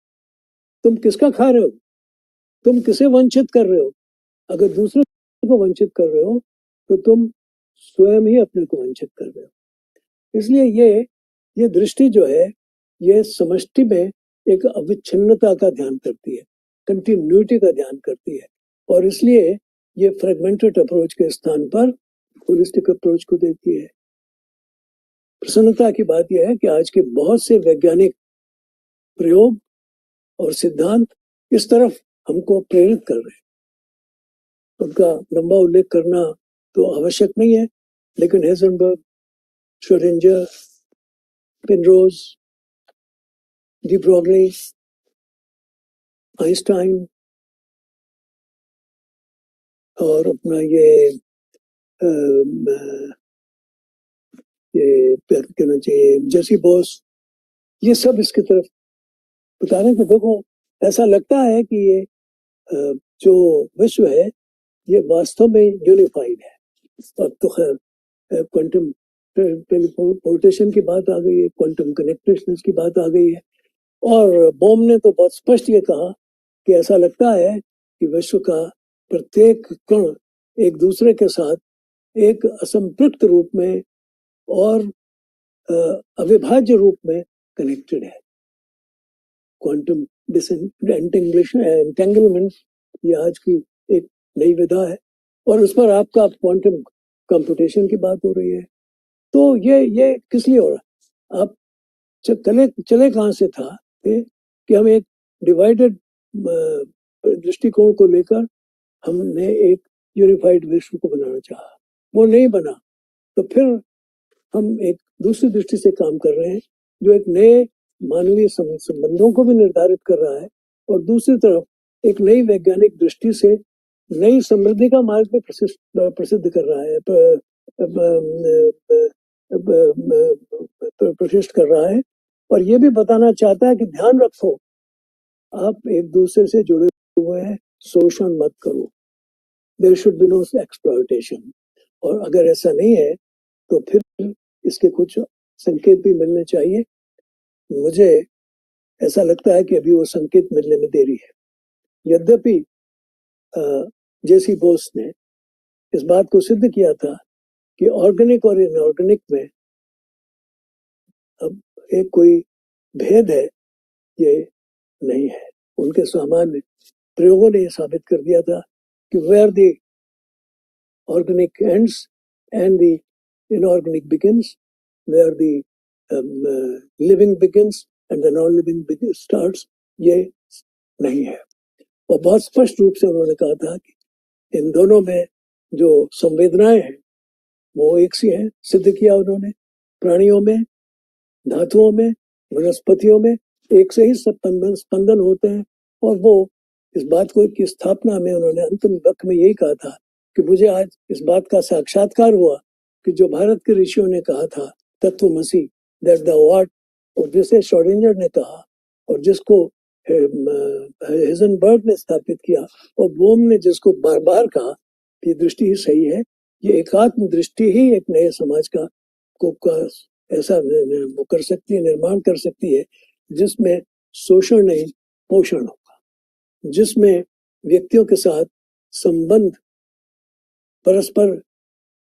तुम किसका खा रहे हो, तुम किसे वंचित कर रहे हो। अगर दूसरे को वंचित कर रहे हो तो तुम स्वयं ही अपने को वंचित कर रहे हो। इसलिए ये दृष्टि जो है ये समष्टि में एक अविच्छिन्नता का ध्यान करती है, कंटिन्यूटी का ध्यान करती है, और इसलिए ये फ्रेगमेंटेड अप्रोच के स्थान पर होलिस्टिक अप्रोच को देती है। प्रसन्नता की बात यह है कि आज के बहुत से वैज्ञानिक प्रयोग और सिद्धांत इस तरफ हमको प्रेरित कर रहे हैं। उनका लंबा उल्लेख करना तो आवश्यक नहीं है, लेकिन Heisenberg, Schrodinger, Penrose, de Broglie, Einstein और अपना ये कहना चाहिए जेसी बोस, ये सब इसकी तरफ बता रहे हैं कि देखो ऐसा लगता है कि ये जो विश्व है ये वास्तव में यूनिफाइड है। अब तो खैर क्वांटम टेलीपोर्टेशन की बात आ गई है, क्वांटम कनेक्टेडनेस की बात आ गई है, और बोम ने तो बहुत स्पष्ट ये कहा कि ऐसा लगता है कि विश्व का प्रत्येक कण एक दूसरे के साथ एक असंपृक्त रूप में और अविभाज्य रूप में कनेक्टेड है। क्वांटम एंटेंगलमेंट ये आज की एक नई विधा है, और उस पर आपका क्वांटम कंप्यूटेशन की बात हो रही है। तो ये किस लिए हो रहा है? आप चले कहां से था कि हम एक डिवाइडेड दृष्टिकोण को लेकर हमने एक यूनिफाइड विश्व को बनाना चाहा, वो नहीं बना। तो फिर हम एक दूसरी दृष्टि से काम कर रहे हैं जो एक नए मानवीय संबंधों को भी निर्धारित कर रहा है, और दूसरी तरफ एक नई वैज्ञानिक दृष्टि से नई समृद्धि का मार्ग भी प्रसिद्ध कर रहा है, प्रतिष्ठित कर रहा है। और ये भी बताना चाहता है कि ध्यान रखो आप एक दूसरे से जुड़े हुए हैं, शोषण मत करो, there should be no exploitation. और अगर ऐसा नहीं है तो फिर इसके कुछ संकेत भी मिलने चाहिए। मुझे ऐसा लगता है कि अभी वो संकेत मिलने में देरी है। यद्यपि जेसी बोस ने इस बात को सिद्ध किया था कि ऑर्गेनिक और इनऑर्गेनिक में अब एक कोई भेद है, ये नहीं है। उनके सामान्य प्रयोगों ने यह साबित कर दिया था कि where the organic ends and the inorganic begins, where the living begins and the non-living starts, ये नहीं है। और बहुत स्पष्ट रूप से उन्होंने कहा था कि इन दोनों में जो संवेदनाएं हैं वो एक सी हैं, सिद्ध किया उन्होंने। प्राणियों में, धातुओं में, वनस्पतियों में एक से ही स्पंदन होते हैं। और वो इस बात को की स्थापना में उन्होंने अंतिम वक्त में यही कहा था कि मुझे आज इस बात का साक्षात्कार हुआ कि जो भारत के ऋषियों ने कहा था तत्वमसि, दैट द व्हाट, और जिसे श्रोडिंगर ने कहा और जिसको हेजनबर्ग ने स्थापित किया और बोम ने जिसको बार बार कहा, ये दृष्टि ही सही है। ये एकात्म दृष्टि ही एक नए समाज का ऐसा वो कर सकती है, निर्माण कर सकती है जिसमें शोषण नहीं पोषण होगा, जिसमें व्यक्तियों के साथ संबंध परस्पर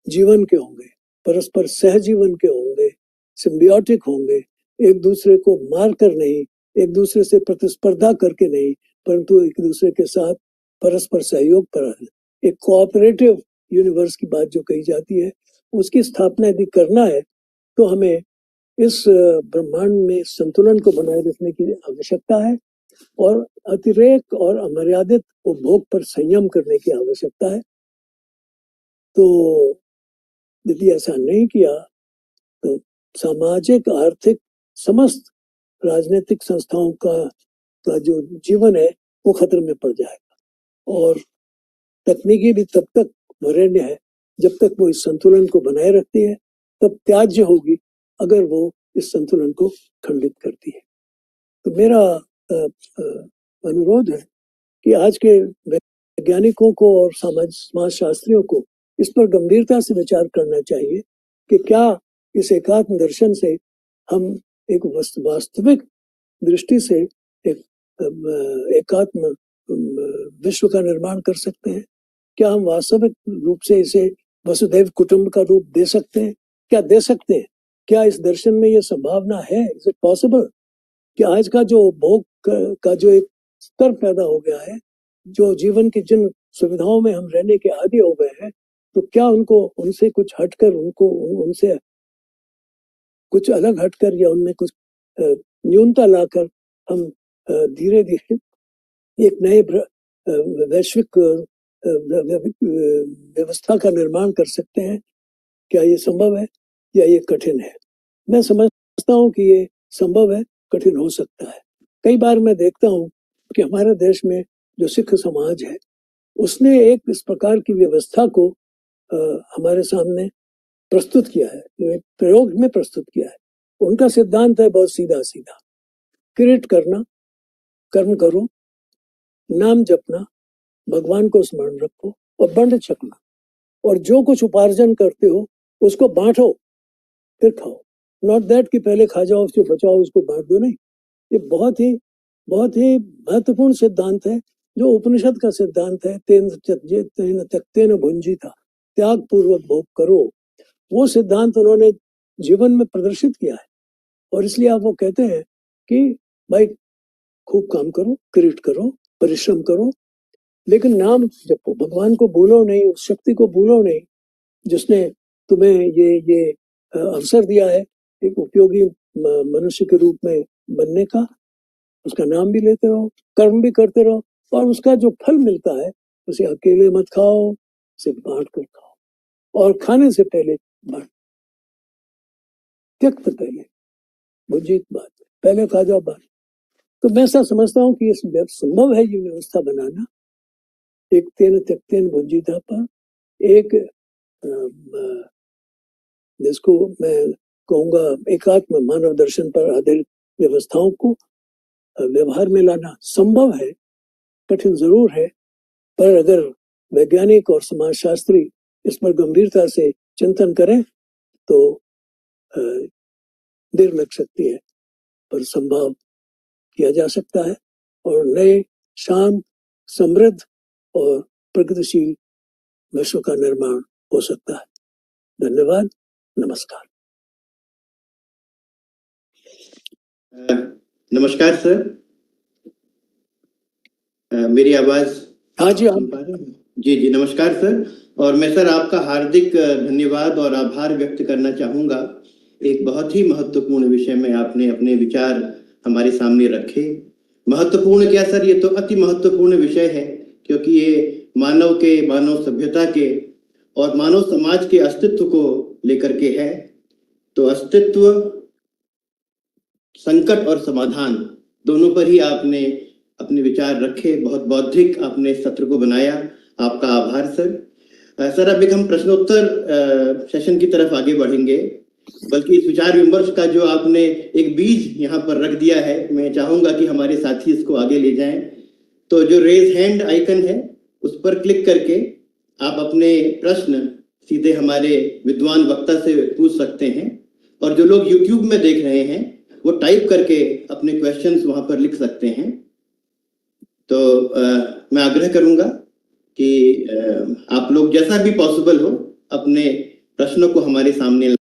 जीवन के होंगे, परस्पर सहजीवन के होंगे, सिम्बियोटिक होंगे, एक दूसरे को मार कर नहीं, एक दूसरे से प्रतिस्पर्धा करके नहीं, परंतु एक दूसरे के साथ परस्पर सहयोग पर एक कोऑपरेटिव यूनिवर्स की बात जो कही जाती है, उसकी स्थापना यदि करना है तो हमें इस ब्रह्मांड में संतुलन को बनाए रखने की आवश्यकता है और अतिरेक और अमर्यादित उपभोग पर संयम करने की आवश्यकता है। तो यदि ऐसा नहीं किया तो सामाजिक, आर्थिक, समस्त राजनीतिक संस्थाओं का जो जीवन है वो खतरे में पड़ जाएगा। और तकनीकी भी तब तक वरेण्य है जब तक वो इस संतुलन को बनाए रखती है, तब त्याज्य होगी अगर वो इस संतुलन को खंडित करती है। तो मेरा अनुरोध है कि आज के वैज्ञानिकों को और समाज शास्त्रियों को इस पर गंभीरता से विचार करना चाहिए कि क्या इस एकात्म दर्शन से हम एक वास्तविक दृष्टि से एक एकात्म विश्व का निर्माण कर सकते हैं। क्या हम वास्तविक रूप से इसे वसुधैव कुटुंब का रूप दे सकते हैं? क्या दे सकते हैं? क्या इस दर्शन में ये संभावना है? इज इट पॉसिबल कि आज का जो भोग का जो एक स्तर पैदा हो गया है, जो जीवन की जिन सुविधाओं में हम रहने के आदी हो गए हैं, तो क्या उनको उनसे कुछ हटकर उनसे कुछ अलग हटकर या उनमें कुछ न्यूनता लाकर हम धीरे धीरे एक नए वैश्विक व्यवस्था का निर्माण कर सकते हैं? क्या ये संभव है या ये कठिन है? मैं समझता हूँ कि ये संभव है, कठिन हो सकता है। कई बार मैं देखता हूँ कि हमारे देश में जो सिख समाज है उसने एक इस प्रकार की व्यवस्था को हमारे सामने प्रस्तुत किया है, एक प्रयोग में प्रस्तुत किया है। उनका सिद्धांत है बहुत सीधा सीधा, किरीट करना, कर्म करो, नाम जपना, भगवान को स्मरण रखो और बंड छकना, और जो कुछ उपार्जन करते हो उसको बांटो फिर खाओ। नॉट दैट कि पहले खा जाओ उसको बचाओ उसको बांट दो, नहीं। ये बहुत ही महत्वपूर्ण सिद्धांत है जो उपनिषद का सिद्धांत है। तेन त्यक्तेन भुंजीता, त्याग पूर्वक भोग करो, वो सिद्धांत उन्होंने जीवन में प्रदर्शित किया है। और इसलिए आप वो कहते हैं कि भाई खूब काम करो, किरीट करो, परिश्रम करो, लेकिन नाम जपो, भगवान को भूलो नहीं, उस शक्ति को भूलो नहीं जिसने तुम्हें ये अवसर दिया है एक उपयोगी मनुष्य के रूप में बनने का। उसका नाम भी लेते रहो, कर्म भी करते रहो, और उसका जो फल मिलता है उसे अकेले मत खाओ, उसे बांट कर खाओ, और खाने से पहले बांट, त्यक्त पहले, भुंजित बाद, पहले खा जाओ बांट। तो मैं ऐसा समझता हूँ कि ये संभव है ये व्यवस्था बनाना, एक तेन त्यक्तेन भुंजिता पर एक जिसको मैं कहूँगा एकात्म मानव दर्शन पर आधारित व्यवस्थाओं को व्यवहार में लाना संभव है, कठिन जरूर है, पर अगर वैज्ञानिक और समाजशास्त्री इस पर गंभीरता से चिंतन करें तो देर लग सकती है, पर संभव किया जा सकता है और नए, शांत, समृद्ध और प्रगतिशील विश्व का निर्माण हो सकता है। धन्यवाद, नमस्कार। नमस्कार सर, मेरी आवाज हाँ जी, सुन पा रहे हैं? जी जी, नमस्कार सर। और मैं सर आपका हार्दिक धन्यवाद और आभार व्यक्त करना चाहूँगा। एक बहुत ही महत्वपूर्ण विषय में आपने अपने विचार हमारे सामने रखे। महत्वपूर्ण क्या सर, ये तो अति महत्वपूर्ण विषय है, क्योंकि ये मानव सभ्यता के और मानव समाज के अस्तित्व को लेकर के है। तो अस्तित्व, संकट और समाधान दोनों पर ही आपने अपने विचार रखे। बहुत बौद्धिक आपने सत्र को बनाया, आपका आभार सर। सर अब एक हम प्रश्नोत्तर सेशन की तरफ आगे बढ़ेंगे, बल्कि इस विचार विमर्श का जो आपने एक बीज यहाँ पर रख दिया है, मैं चाहूंगा कि हमारे साथी इसको आगे ले जाएं। तो जो रेज हैंड आइकन है उस पर क्लिक करके आप अपने प्रश्न सीधे हमारे विद्वान वक्ता से पूछ सकते हैं, और जो लोग YouTube में देख रहे हैं वो टाइप करके अपने क्वेश्चंस वहां पर लिख सकते हैं। तो मैं आग्रह करूंगा कि आप लोग जैसा भी पॉसिबल हो अपने प्रश्नों को हमारे सामने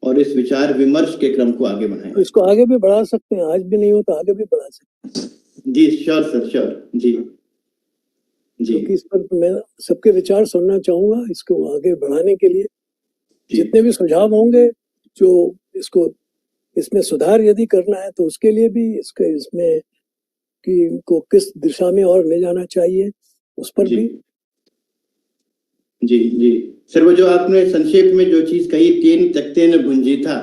और इस विचार विमर्श के क्रम को आगे बढ़ाएं। इसको आगे भी बढ़ा सकते हैं, आज भी नहीं हो तो आगे भी बढ़ा सकते हैं। जी श्योर सर, श्योर। जी जी, क्योंकि इस पर मैं सबके विचार सुनना चाहूंगा। इसको आगे बढ़ाने के लिए जितने भी सुझाव होंगे, जो इसमें सुधार यदि करना है तो उसके लिए भी इसमें कि इनको किस दिशा में और ले जाना चाहिए उस पर भी। जी जी सर, वो जो आपने संक्षेप में जो चीज कही, तेन तकते न भुंजी था,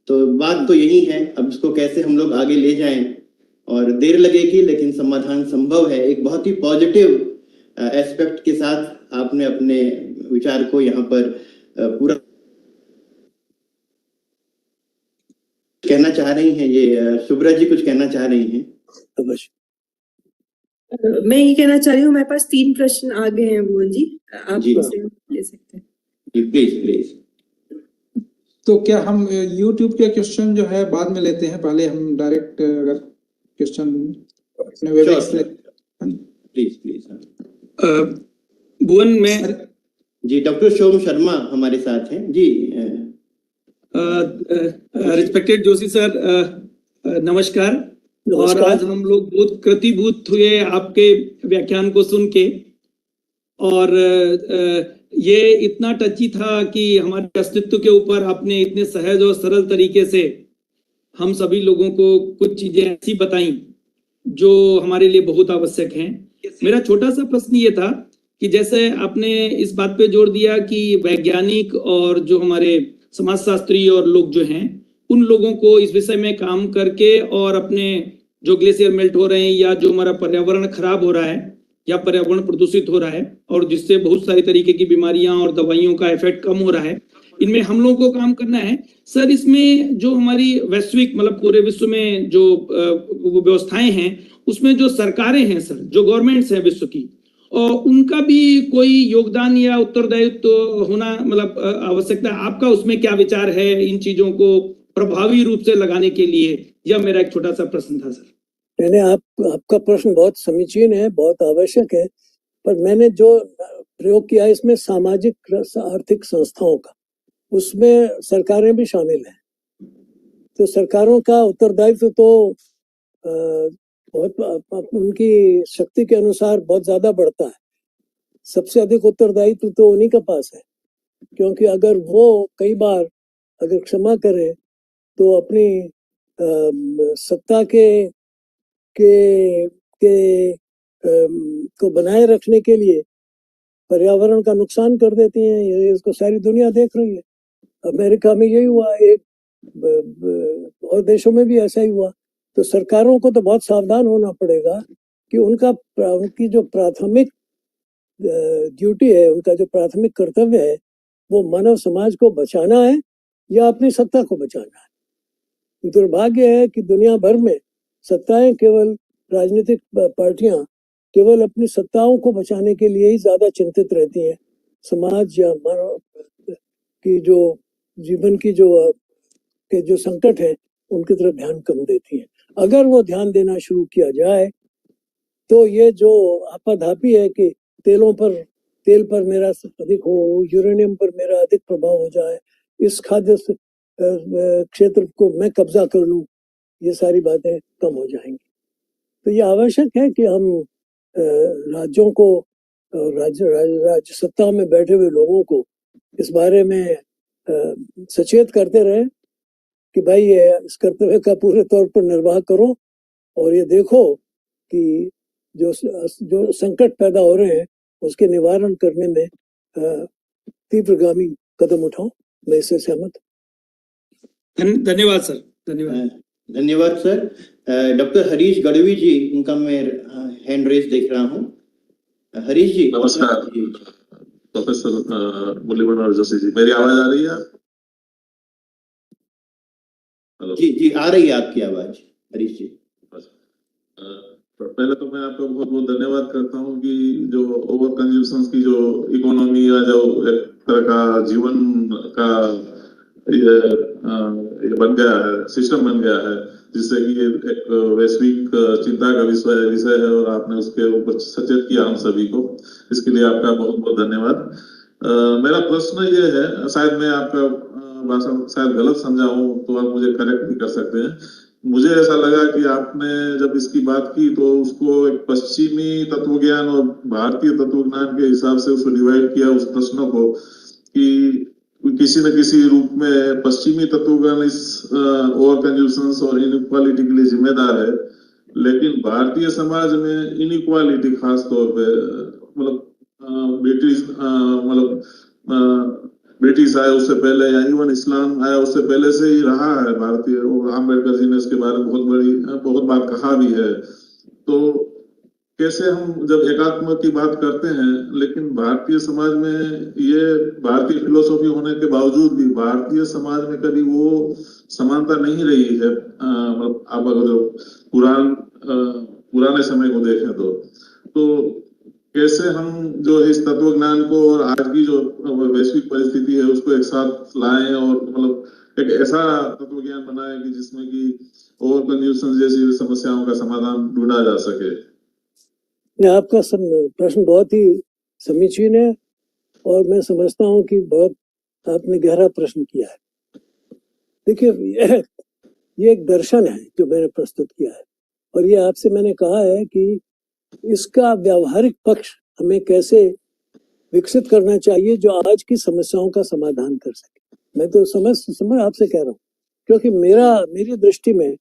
तो बात तो यही है। अब इसको कैसे हम लोग आगे ले जाएं, और देर लगेगी लेकिन समाधान संभव है। एक बहुत ही पॉजिटिव एस्पेक्ट के साथ आपने अपने विचार को यहाँ पर पूरा कहना चाह रही हैं। ये शुभ्रा जी कुछ कहना चाह रही हैं। अवश्य। मैं ये कहना चाह रही हूँ, मेरे पास 3 प्रश्न आ गए हैं भुवन जी, आप उसे ले सकते हैं। Please please. तो क्या हम YouTube के क्वेश्चन जो है बाद में लेते हैं, पहले हम डायरेक्ट अगर क्वेश्चन अपने वेबएक्स पे प्लीज प्लीज। भुवन में जी, डॉक्टर शोम शर्मा हमारे साथ हैं जी। रिस्पेक्टेड जोशी सर, नमस्कार। और आज हम लोग बहुत कृतिभूत हुए आपके व्याख्यान को सुन के, और ये इतना टची था कि हमारे अस्तित्व के ऊपर आपने इतने सहज और सरल तरीके से हम सभी लोगों को कुछ चीजें ऐसी बताई जो हमारे लिए बहुत आवश्यक हैं। मेरा छोटा सा प्रश्न ये था कि जैसे आपने इस बात पे जोर दिया कि वैज्ञानिक और जो हमारे समाजशास्त्री और लोग जो हैं, उन लोगों को इस विषय में काम करके और अपने जो ग्लेशियर मेल्ट हो रहे हैं या जो हमारा पर्यावरण खराब हो रहा है या पर्यावरण प्रदूषित हो रहा है और जिससे बहुत सारी तरीके की बीमारियां और दवाइयों का इफेक्ट कम हो रहा है, इनमें हम लोगों को काम करना है। सर, इसमें जो हमारी वैश्विक मतलब पूरे विश्व में जो व्यवस्थाएं हैं, उसमें जो सरकारें हैं सर, जो गवर्नमेंट्स हैं विश्व की, और उनका भी कोई योगदान या उत्तरदायित्व तो होना मतलब आवश्यकता है। आपका उसमें क्या विचार है इन चीजों को प्रभावी रूप से लगाने के लिए? यह मेरा एक छोटा सा प्रश्न था सर। मैंने आपका प्रश्न बहुत समीचीन है, बहुत आवश्यक है, पर मैंने जो प्रयोग किया इसमें सामाजिक आर्थिक संस्थाओं का, उसमें सरकारें भी शामिल हैं। तो सरकारों का उत्तरदायित्व तो बहुत उनकी शक्ति के अनुसार बहुत ज्यादा बढ़ता है। सबसे अधिक उत्तरदायित्व तो उन्हीं के पास है, क्योंकि अगर वो कई बार अगर क्षमा करें तो अपनी सत्ता के को बनाए रखने के लिए पर्यावरण का नुकसान कर देती हैं। ये इसको सारी दुनिया देख रही है। अमेरिका में यही हुआ, एक और देशों में भी ऐसा ही हुआ। तो सरकारों को तो बहुत सावधान होना पड़ेगा कि उनकी जो प्राथमिक ड्यूटी है, उनका जो प्राथमिक कर्तव्य है, वो मानव समाज को बचाना है या अपनी सत्ता को बचाना है। दुर्भाग्य है कि दुनिया भर में सत्ताएं केवल राजनीतिक पार्टियां केवल अपनी सत्ताओं को बचाने के लिए ही ज्यादा चिंतित रहती हैं। समाज या मानव की जो जीवन की जो संकट है उनकी तरफ ध्यान कम देती है। अगर वो ध्यान देना शुरू किया जाए तो ये जो आपाधापी है कि तेल पर मेरा अधिक हो, यूरेनियम पर मेरा अधिक प्रभाव हो जाए, इस खाद्य क्षेत्र को मैं कब्जा कर लूं, ये सारी बातें कम हो जाएंगी। तो ये आवश्यक है कि हम राज्यों को, राज्य सत्ता में बैठे हुए लोगों को इस बारे में सचेत करते रहें कि भाई ये इस कर्तव्य का पूरे तौर पर निर्वाह करो और ये देखो कि जो संकट पैदा हो रहे हैं उसके निवारण करने में तीव्रगामी कदम उठाओ। मैं इससे सहमत हूँ। धन्यवाद सर। धन्यवाद। धन्यवाद सर। डॉक्टर हरीश गढ़वी जी, उनका मैं हैंड रेस देख रहा हूँ। हरीश जी नमस्कार। प्रोफेसर मुरलीधर जोशी जी, मेरी आवाज आ रही है? हेलो जी जी, आ रही है आपकी आवाज हरीश जी। पहले तो मैं आपका बहुत बहुत धन्यवाद करता हूँ कि जो ओवर कंजम्पशन की जो इकोनॉमी या जो एक तरह का जीवन का ये बन गया है, सिस्टम बन गया है, जिससे कि ये एक वैश्विक चिंता का विषय है और आपने उसके ऊपर सचेत किया हम सभी को। इसके लिए आपका बहुत बहुत धन्यवाद। मेरा प्रश्न ये है, शायद मैं आपका भाषण शायद गलत समझा हूँ तो आप मुझे करेक्ट भी कर सकते हैं। मुझे ऐसा लगा कि आपने जब इसकी बात की तो उसको एक पश्चिमी तत्वज्ञान और भारतीय तत्वज्ञान के हिसाब से उसको डिवाइड किया, उस प्रश्न को, कि किसी न किसी रूप में पश्चिमी तत्वज्ञान इस ओवर कंजम्पशन और इनइक्वालिटी के लिए जिम्मेदार है, लेकिन भारतीय समाज में इनइक्वालिटी खास तौर पे ब्रिटिश आए उससे पहले या इवन इस्लाम आया उससे पहले से ही रहा है भारतीय, और आम्बेडकर जी ने इसके बारे में बहुत बार कहा भी है। तो कैसे हम जब एकात्म की बात करते हैं, लेकिन भारतीय समाज में ये भारतीय फिलोसॉफी होने के बावजूद भी भारतीय समाज में कभी वो समानता नहीं रही है। आप अगर जो पुराने समय को देखें तो कैसे हम जो है इस तत्वज्ञान को और आज की जो वैश्विक परिस्थिति है उसको एक साथ लाएं और एक ऐसा तत्वज्ञान बनाएं कि जिसमें कि ओवर कंजम्पशन जैसी समस्याओं का समाधान ढूंढा जा सके। आपका प्रश्न बहुत ही समीचीन है और मैं समझता हूँ कि बहुत आपने गहरा प्रश्न किया है। देखिए, ये एक दर्शन है जो मैंने प्रस्तुत किया है और ये आपसे मैंने कहा है कि इसका व्यावहारिक पक्ष हमें कैसे विकसित करना चाहिए जो आज की समस्याओं का समाधान कर सके। मैं तो समझ आपसे कह रहा हूँ, क्योंकि मेरी दृष्टि में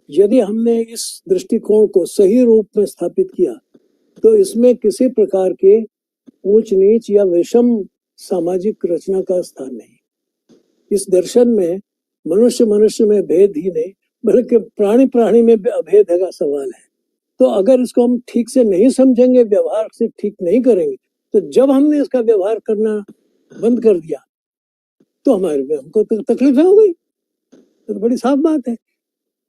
यदि हमने इस दृष्टिकोण को सही रूप में स्थापित किया तो इसमें किसी प्रकार के ऊंच नीच या विषम सामाजिक रचना का स्थान नहीं। इस दर्शन में मनुष्य में भेद ही नहीं बल्कि प्राणी में अभेद का सवाल है। तो अगर इसको हम ठीक से नहीं समझेंगे, व्यवहार से ठीक नहीं करेंगे, तो जब हमने इसका व्यवहार करना बंद कर दिया तो हमको तकलीफें हो गई। तो बड़ी साफ बात है।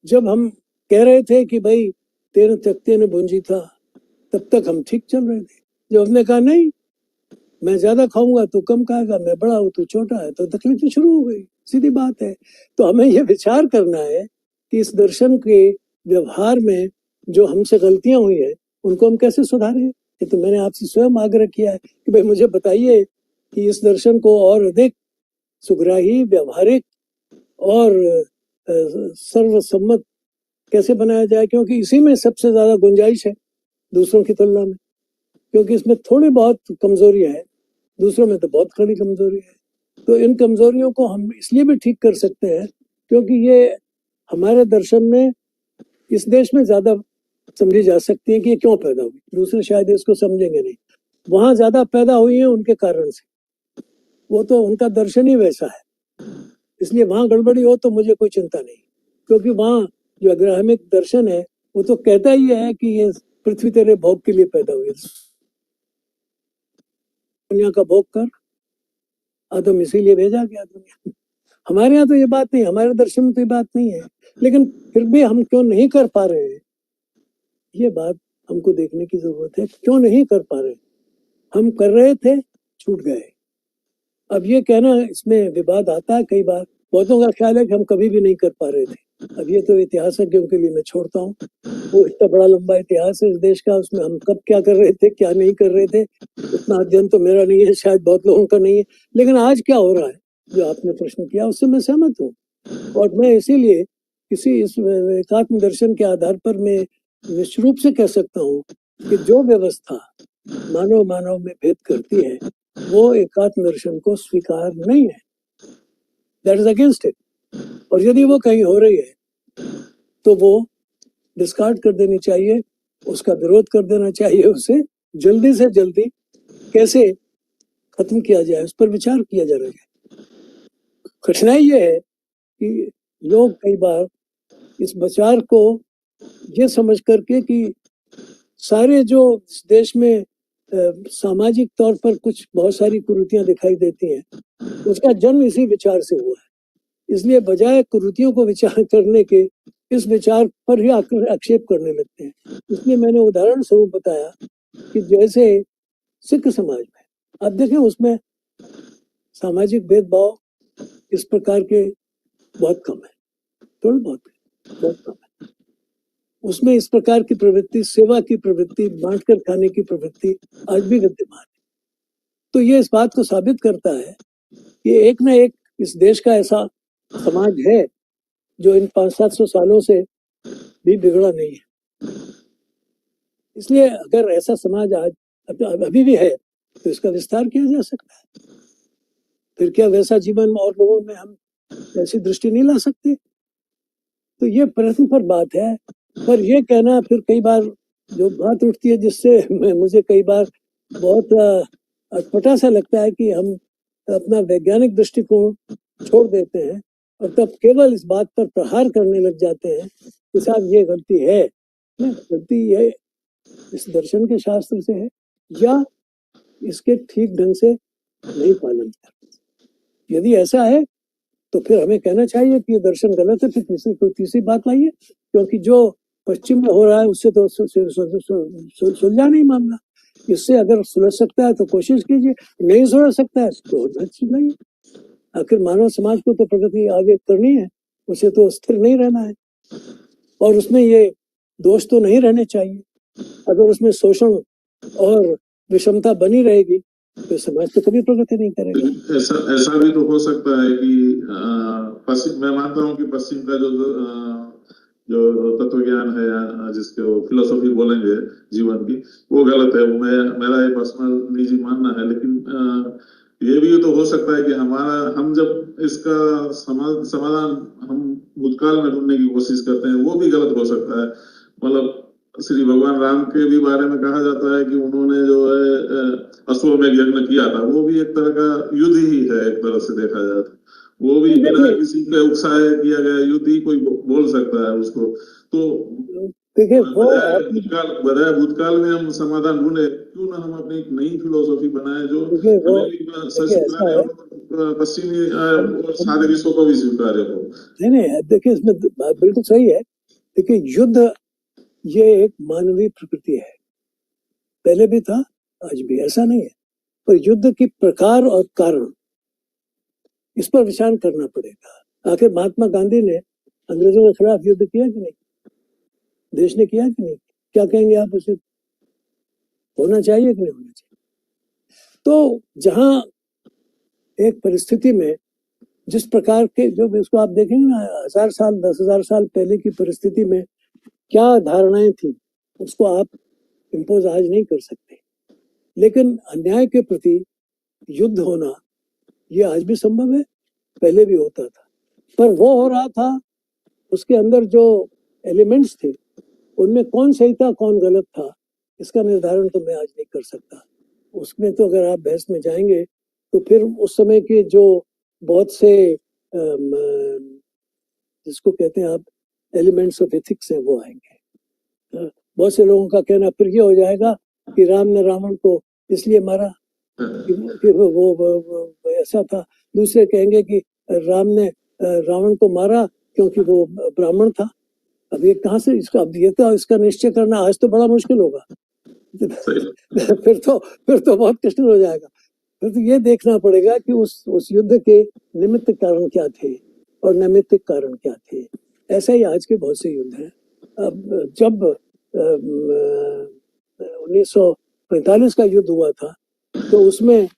जब हम कह रहे थे कि भाई तेरे तख्ते ने भूंजी था, तब तक हम ठीक चल रहे थे। जब हमने कहा नहीं, मैं ज्यादा खाऊंगा तो कम खाएगा, मैं बड़ा हूं तो छोटा है, तो तकलीफें शुरू हो गई। सीधी बात है। तो हमें यह विचार करना है कि इस दर्शन के व्यवहार में जो हमसे गलतियां हुई है उनको हम कैसे सुधारें। ये तो मैंने आपसे स्वयं आग्रह किया है कि भाई मुझे बताइए कि इस दर्शन को और अधिक सुग्राही, व्यावहारिक और सर्वसम्मत कैसे बनाया जाए, क्योंकि इसी में सबसे ज्यादा गुंजाइश है दूसरों की तुलना में। क्योंकि इसमें थोड़ी बहुत कमजोरियां है, दूसरों में तो बहुत खड़ी कमजोरी है। तो इन कमजोरियों को हम इसलिए भी ठीक कर सकते हैं क्योंकि ये हमारे दर्शन में इस देश में ज्यादा समझी जा सकती है कि ये क्यों पैदा हुई। दूसरे शायद इसको समझेंगे नहीं। वहां ज्यादा पैदा हुई है उनके कारण से, वो तो उनका दर्शन ही वैसा है, इसलिए वहां गड़बड़ी हो तो मुझे कोई चिंता नहीं। क्योंकि वहां जो अग्राहमिक दर्शन है वो तो कहता ही है कि ये पृथ्वी तेरे भोग के लिए पैदा हुई, दुनिया का भोग कर, आदम इसीलिए भेजा गया दुनिया में। हमारे यहाँ तो ये बात नहीं, हमारे दर्शन में तो ये बात नहीं है, लेकिन फिर भी हम क्यों नहीं कर पा रहे हैं, ये बात हमको देखने की जरूरत है। क्यों नहीं कर पा रहे? हम कर रहे थे, छूट गए। अब ये कहना, इसमें विवाद आता है कई बार, बहुतों का ख्याल है कि हम कभी भी नहीं कर पा रहे थे। अब ये तो इतिहासज्ञों के लिए मैं छोड़ता हूँ, वो इतना बड़ा लंबा इतिहास है इस देश का, उसमें हम कब क्या कर रहे थे, क्या नहीं कर रहे थे, उतना अध्ययन तो मेरा नहीं है, शायद बहुत लोगों का नहीं है। लेकिन आज क्या हो रहा है, जो आपने प्रश्न किया उससे मैं सहमत हूँ, और मैं इसीलिए किसी इस एकात्म दर्शन के आधार पर मैं निश्चित रूप से कह सकता हूँ कि जो व्यवस्था मानव मानव में भेद करती है वो एकात्म दर्शन को स्वीकार नहीं है, दैट इज अगेंस्ट इट। और यदि वो कहीं हो रही है तो वो डिस्कार्ड कर देनी चाहिए, उसका विरोध कर देना चाहिए, उसे जल्दी से जल्दी कैसे खत्म किया जाए उस पर विचार किया जा रहा है। कठिनाई ये है कि लोग कई बार इस विचार को ये समझ करके कि सारे जो इस देश में सामाजिक तौर पर कुछ बहुत सारी कुरीतियां दिखाई देती हैं, उसका जन्म इसी विचार से हुआ है। इसलिए बजाय कुरीतियों को विचार करने के इस विचार पर ही आक्षेप करने लगते हैं। इसलिए मैंने उदाहरण स्वरूप बताया कि जैसे सिख समाज में आप देखें, उसमें सामाजिक भेदभाव इस प्रकार के बहुत कम है, थोड़ा बहुत कम है। उसमें इस प्रकार की प्रवृत्ति, सेवा की प्रवृत्ति, बांटकर खाने की प्रवृत्ति आज भी विद्यमान है। तो ये इस बात को साबित करता है कि एक न एक इस देश का ऐसा समाज है जो इन 500-700 सालों से भी बिगड़ा नहीं है। इसलिए अगर ऐसा समाज आज अभी भी है तो इसका विस्तार किया जा सकता है। फिर क्या वैसा जीवन और लोगों में हम ऐसी दृष्टि नहीं ला सकते? तो ये प्रश्न पर बात है। पर ये कहना फिर कई बार जो बात उठती है जिससे मुझे कई बार बहुत अटपटा सा लगता है कि हम अपना वैज्ञानिक दृष्टिकोण छोड़ देते हैं और तब केवल इस बात पर प्रहार करने लग जाते हैं कि साहब ये गलती है। गलती ये इस दर्शन के शास्त्र से है या इसके ठीक ढंग से नहीं पालन कर। यदि ऐसा है तो फिर हमें कहना चाहिए कि ये दर्शन गलत है, फिर तीसरी बात लाइए, क्योंकि जो पश्चिम में हो रहा है उससे तो सुलझा नहीं मामला। इससे अगर सुलझ सकता है तो कोशिश कीजिए, नहीं सुलझ सकता है तो सुलझाइए। आखिर मानव समाज को तो प्रगति आगे करनी है, उसे तो स्थिर नहीं रहना है, और उसमें ये दोष तो नहीं रहने चाहिए। अगर उसमें शोषण और विषमता बनी रहेगी तो समाज तो कभी प्रगति नहीं करेगा। ऐसा भी तो हो सकता है कि पश्चिम, मैं मानता हूँ कि पश्चिम का जो तत्व ज्ञान है या जिसके वो फिलोसॉफी बोलेंगे जीवन की, वो गलत है। वो मेरा ये पर्सनल निजी मानना है। लेकिन ये भी तो हो सकता है कि हम जब इसका समाधान हम भूतकाल में ढूंढने की कोशिश करते हैं, वो भी गलत हो सकता है। मतलब श्री भगवान राम के भी बारे में कहा जाता है कि उन्होंने जो है अश्वमेध यज्ञ किया था, वो भी एक तरह का युद्ध ही है, एक तरह से देखा जाए तो। वो भी बिना किसी के उकसाए किया गया युद्ध ही कोई बोल सकता है उसको। तो देखिए, बजाय भूतकाल में हम समाधान ढूंढे, क्यों ना हम अपनी एक नई फिलोसॉफी बनाए जो पश्चिमी और सारे विश्व को भी स्वीकार्य हो। नहीं, देखिए इसमें बिल्कुल सही है। देखिए, युद्ध ये एक मानवीय प्रकृति है, पहले भी था, आज भी, ऐसा नहीं है। पर युद्ध की प्रकार और कारण, इस पर विचार करना पड़ेगा। आखिर महात्मा गांधी ने अंग्रेजों के खिलाफ युद्ध किया कि नहीं? देश ने किया कि नहीं? क्या कहेंगे आप उसे? होना चाहिए कि नहीं होना चाहिए? तो जहां एक परिस्थिति में जिस प्रकार के, जो इसको आप देखेंगे ना, 1000 साल 10,000 साल पहले की परिस्थिति में क्या धारणाएं थी, उसको आप इम्पोज आज नहीं कर सकते। लेकिन अन्याय के प्रति युद्ध होना ये आज भी संभव है, पहले भी होता था। पर वो हो रहा था, उसके अंदर जो एलिमेंट्स थे उनमें कौन सही था कौन गलत था, इसका निर्धारण तो मैं आज नहीं कर सकता। उसमें तो अगर आप बहस में जाएंगे तो फिर उस समय के जो बहुत से जिसको कहते हैं आप एलिमेंट्स ऑफ एथिक्स हैं वो आएंगे। बहुत से लोगों का कहना फिर ये हो जाएगा कि राम ने रावण को इसलिए मारा कि वो ऐसा था। दूसरे कहेंगे कि राम ने रावण को मारा क्योंकि वो ब्राह्मण था। अब ये कहाँ से इसका, अब ये तो इसका निश्चय करना आज तो बड़ा मुश्किल होगा। फिर तो बहुत कठिन हो जाएगा। फिर तो ये देखना पड़ेगा कि उस युद्ध के निमित्त कारण क्या थे और नैमित्तिक कारण क्या थे। ऐसा ही आज के बहुत से युद्ध हैं। अब जब 1945 का युद्ध हुआ था तो उसमें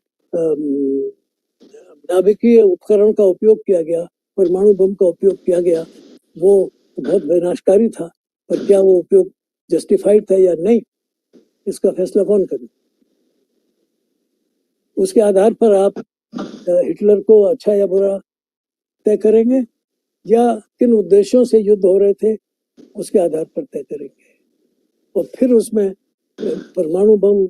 नाभिकीय उपकरण का उपयोग किया गया, परमाणु बम का उपयोग किया गया। वो बहुत विनाशकारी था, पर क्या वो उपयोग जस्टिफाइड था या नहीं, इसका फैसला कौन करे? उसके आधार पर आप हिटलर को अच्छा या बुरा तय करेंगे या किन उद्देश्यों से युद्ध हो रहे थे उसके आधार पर तय करेंगे, और फिर उसमें परमाणु बम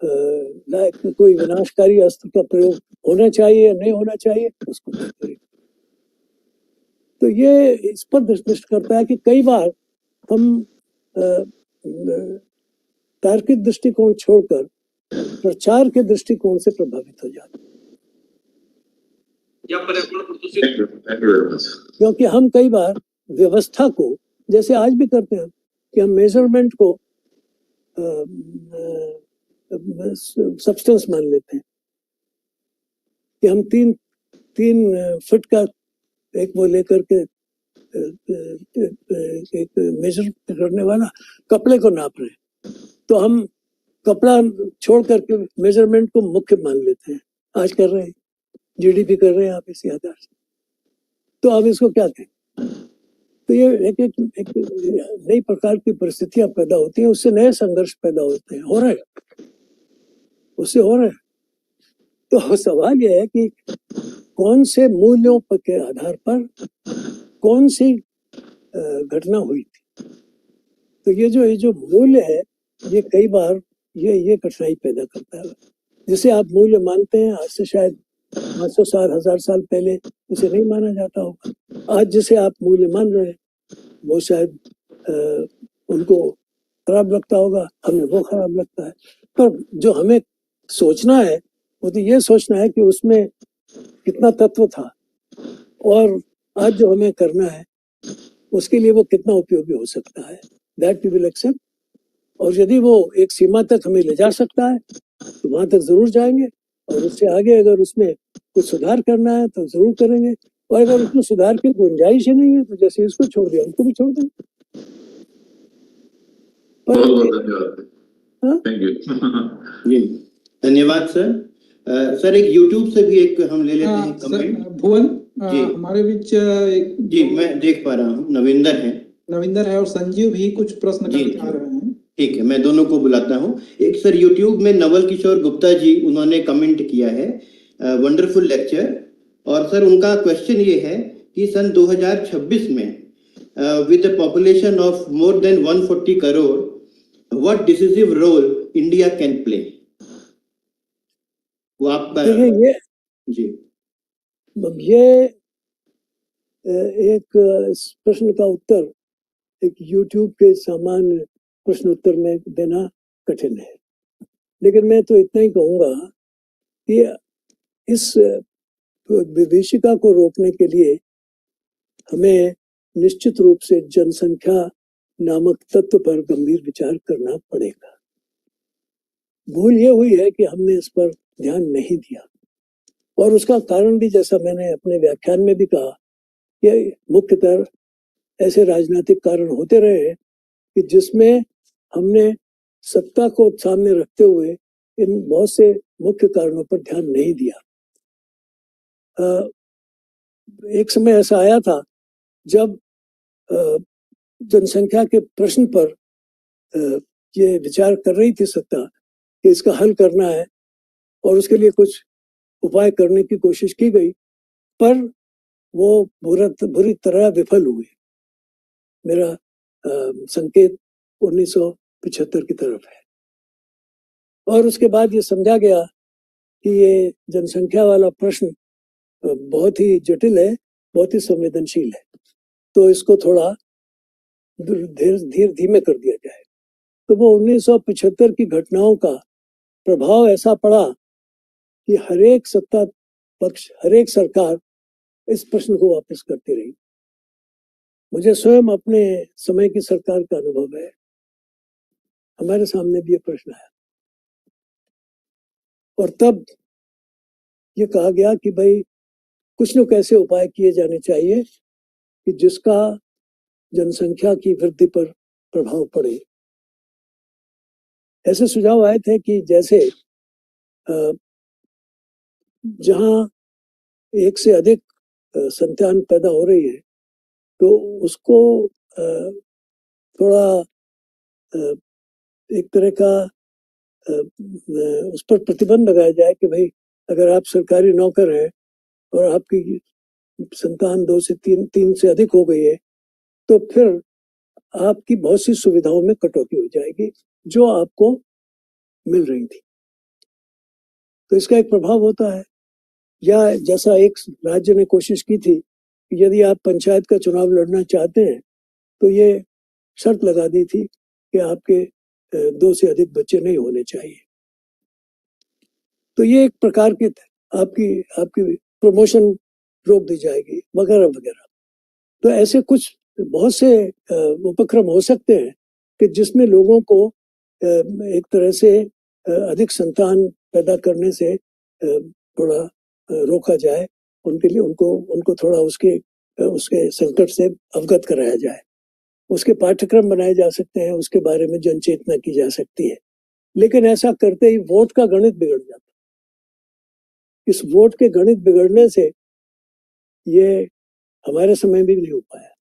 कोई विनाशकारी अस्त्र का प्रयोग होना चाहिए या नहीं होना चाहिए उसको तय करेंगे। तो ये इस पर निर्दिष्ट करता है कि कई बार हम तार्किक दृष्टिकोण छोड़कर प्रचार के दृष्टिकोण से प्रभावित हो जाते हैं, क्योंकि हम कई बार व्यवस्था को, जैसे आज भी करते हैं कि हम मेजरमेंट को सब्सटेंस मान लेते हैं कि हम तीन फुट का एक वो लेकर के एक मेजर करने वाला कपड़े को नाप रहे हैं, तो हम कपड़ा छोड़ करके मेजरमेंट को मुख्य मान लेते हैं। आज कर रहे हैं, जीडीपी कर रहे हैं आप इसी आधार से। तो अब इसको क्या कहें? तो ये एक नई प्रकार की परिस्थितियां पैदा होती हैं, उससे नए संघर्ष पैदा होते हैं, हो रहे हैं, उससे हो रहे हैं। तो सवाल यह है कि कौन से मूल्यों के आधार पर कौन सी घटना हुई थी। तो ये जो मूल्य है, ये कई बार ये कठिनाई पैदा करता है। जिसे आप मूल्य मानते हैं, आज से शायद 500 साल 1000 साल पहले उसे नहीं माना जाता होगा। आज जिसे आप मूल्य मान रहे हैं वो शायद उनको खराब लगता होगा, हमें वो खराब लगता है। पर जो हमें सोचना है वो तो ये सोचना है कि उसमें कितना तत्व था, और आज जो हमें करना है उसके लिए वो कितना उपयोगी हो सकता है। That we will accept. और यदि वो एक सीमा तक हमें ले जा सकता है तो वहां तक जरूर जाएंगे, और उससे आगे अगर उसमें कुछ सुधार करना है तो जरूर करेंगे, और अगर उसमें सुधार की गुंजाइश ही नहीं है तो जैसे इसको छोड़ दिया उनको भी छोड़ देंगे। धन्यवाद सर। सर एक YouTube से भी एक हम ले लेते हैं कमेंट। भुवन हमारे बीच एक जी मैं देख पा रहा हूँ, नविंदर है और संजीव भी कुछ प्रश्न करके आ रहे हैं। ठीक है, मैं दोनों को बुलाता हूँ। एक सर YouTube में नवल किशोर गुप्ता जी, उन्होंने कमेंट किया है, वंडरफुल लेक्चर। और सर उनका क्वेश्चन ये है कि सन 2026 में with a population of more than 140 crore what decisive role India can play. वो आपका ये जी ये एक इस प्रश्न का उत्तर एक YouTube के सामान्य प्रश्न उत्तर में देना कठिन है, लेकिन मैं तो इतना ही कहूंगा कि इस विभीषिका को रोकने के लिए हमें निश्चित रूप से जनसंख्या नामक तत्व पर गंभीर विचार करना पड़ेगा। भूल ये हुई है कि हमने इस पर ध्यान नहीं दिया, और उसका कारण भी जैसा मैंने अपने व्याख्यान में भी कहा कि मुख्यतः ऐसे राजनीतिक कारण होते रहे कि जिसमें हमने सत्ता को सामने रखते हुए इन बहुत से मुख्य कारणों पर ध्यान नहीं दिया। एक समय ऐसा आया था जब जनसंख्या के प्रश्न पर ये विचार कर रही थी सत्ता कि इसका हल करना है, और उसके लिए कुछ उपाय करने की कोशिश की गई, पर वो बुरी तरह विफल हुई। मेरा संकेत 1975 की तरफ है, और उसके बाद ये समझा गया कि ये जनसंख्या वाला प्रश्न बहुत ही जटिल है, बहुत ही संवेदनशील है, तो इसको थोड़ा धीमे कर दिया जाए। तो वो 1975 की घटनाओं का प्रभाव ऐसा पड़ा कि हर एक सत्ता पक्ष, हर एक सरकार इस प्रश्न को वापस करती रही। मुझे स्वयं अपने समय की सरकार का अनुभव है। हमारे सामने भी ये प्रश्न आया और तब ये कहा गया कि भाई कुछ न कैसे उपाय किए जाने चाहिए कि जिसका जनसंख्या की वृद्धि पर प्रभाव पड़े। ऐसे सुझाव आए थे कि जैसे जहां एक से अधिक संतान पैदा हो रही है तो उसको थोड़ा एक तरह का उस पर प्रतिबंध लगाया जाए कि भाई अगर आप सरकारी नौकर हैं और आपकी संतान 2 से 3 से अधिक हो गई है तो फिर आपकी बहुत सी सुविधाओं में कटौती हो जाएगी जो आपको मिल रही थी। तो इसका एक प्रभाव होता है। या जैसा एक राज्य ने कोशिश की थी कि यदि आप पंचायत का चुनाव लड़ना चाहते हैं तो ये शर्त लगा दी थी कि आपके 2 से अधिक बच्चे नहीं होने चाहिए। तो ये एक प्रकार की आपकी प्रमोशन रोक दी जाएगी वगैरह वगैरह। तो ऐसे कुछ बहुत से उपक्रम हो सकते हैं कि जिसमें लोगों को एक तरह से अधिक संतान पैदा करने से थोड़ा रोका जाए, उनके लिए उनको थोड़ा उसके संकट से अवगत कराया जाए। उसके पाठ्यक्रम बनाए जा सकते हैं, उसके बारे में जनचेतना की जा सकती है। लेकिन ऐसा करते ही वोट का गणित बिगड़ जाता है। इस वोट के गणित बिगड़ने से ये हमारे समय भी नहीं हो पाया।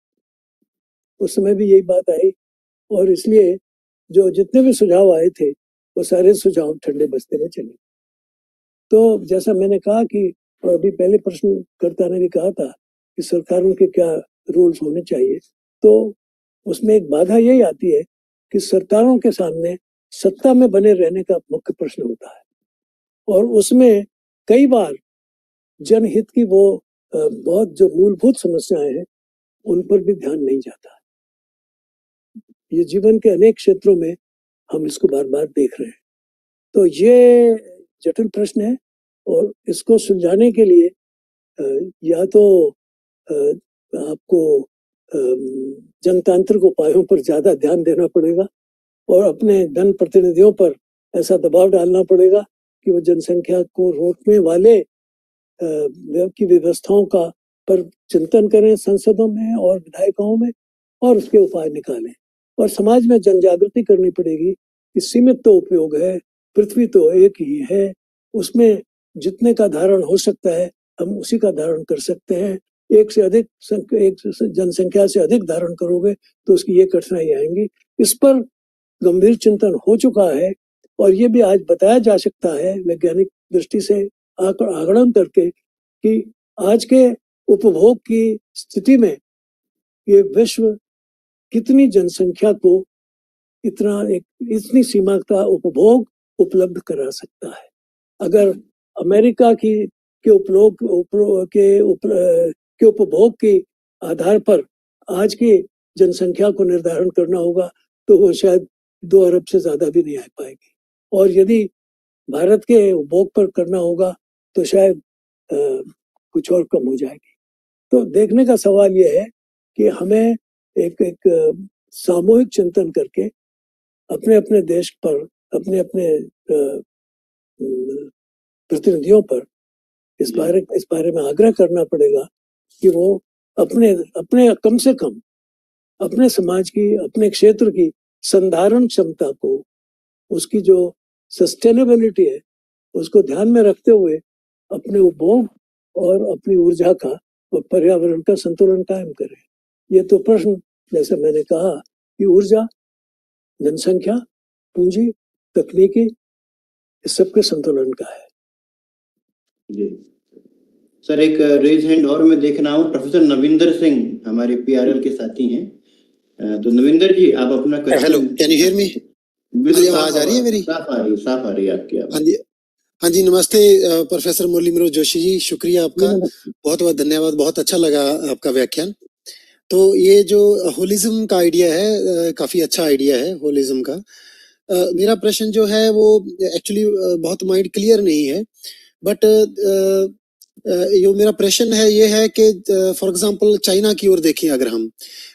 उस समय भी यही बात आई और इसलिए जो जितने भी सुझाव आए थे वो सारे सुझाव ठंडे बस्ते में चले। तो जैसा मैंने कहा कि और अभी पहले प्रश्नकर्ता ने भी कहा था कि सरकारों के क्या रूल्स होने चाहिए, तो उसमें एक बाधा यही आती है कि सरकारों के सामने सत्ता में बने रहने का मुख्य प्रश्न होता है और उसमें कई बार जनहित की वो बहुत जो मूलभूत समस्याएं हैं उन पर भी ध्यान नहीं जाता। ये जीवन के अनेक क्षेत्रों में हम इसको बार बार देख रहे हैं। तो ये जटिल प्रश्न है और इसको सुलझाने के लिए या तो आपको जनतांत्रिक उपायों पर ज्यादा ध्यान देना पड़ेगा और अपने जन प्रतिनिधियों पर ऐसा दबाव डालना पड़ेगा कि वो जनसंख्या को रोकने वाले की व्यवस्थाओं का पर चिंतन करें संसदों में और विधायिकाओं में और उसके उपाय निकालें। और समाज में जन जागृति करनी पड़ेगी कि सीमित तो उपयोग है, पृथ्वी तो एक ही है, उसमें जितने का धारण हो सकता है हम उसी का धारण कर सकते हैं। एक जनसंख्या से अधिक धारण करोगे तो उसकी ये कठिनाई आएंगी। इस पर गंभीर चिंतन हो चुका है और ये भी आज बताया जा सकता है वैज्ञानिक दृष्टि से आकलन करके कि आज के उपभोग की स्थिति में ये विश्व कितनी जनसंख्या को इतनी सीमा का उपभोग उपलब्ध करा सकता है। अगर अमेरिका के उपभोग के आधार पर आज की जनसंख्या को निर्धारण करना होगा तो वो शायद 2 अरब से ज्यादा भी नहीं आ पाएगी और यदि भारत के उपभोग पर करना होगा तो शायद कुछ और कम हो जाएगी। तो देखने का सवाल यह है कि हमें एक सामूहिक चिंतन करके अपने अपने देश पर अपने अपने प्रतिनिधियों पर इस बारे में आग्रह करना पड़ेगा कि वो अपने कम से कम अपने समाज की अपने क्षेत्र की संधारण क्षमता को उसकी जो सस्टेनेबिलिटी है उसको ध्यान में रखते हुए अपने उपभोग और अपनी ऊर्जा का और पर्यावरण का संतुलन कायम करें। ये तो प्रश्न जैसे मैंने कहा कि ऊर्जा, जनसंख्या, पूंजी, तकनीकी इस सबके संतुलन का है। जी सर, एक रेज हैंड और मैं देख रहा हूँ, प्रोफेसर नविंदर सिंह हमारे पीआरएल के साथी हैं। तो नविंदर जी आप अपना question. Hello, can you hear me? मेरी आवाज आ रही है? मेरी साफ आ रही है आपकी आवाज। हाँ जी, नमस्ते प्रोफेसर मुरली मनोहर जोशी जी, शुक्रिया आपका, बहुत बहुत धन्यवाद, बहुत अच्छा लगा आपका व्याख्यान। तो ये जो होलिज्म का आइडिया है काफी अच्छा आइडिया है होलिज्म का। मेरा प्रश्न जो है वो एक्चुअली बहुत माइंड क्लियर नहीं है, बट यो मेरा प्रश्न है ये है कि फॉर एग्जांपल चाइना की ओर देखें अगर हम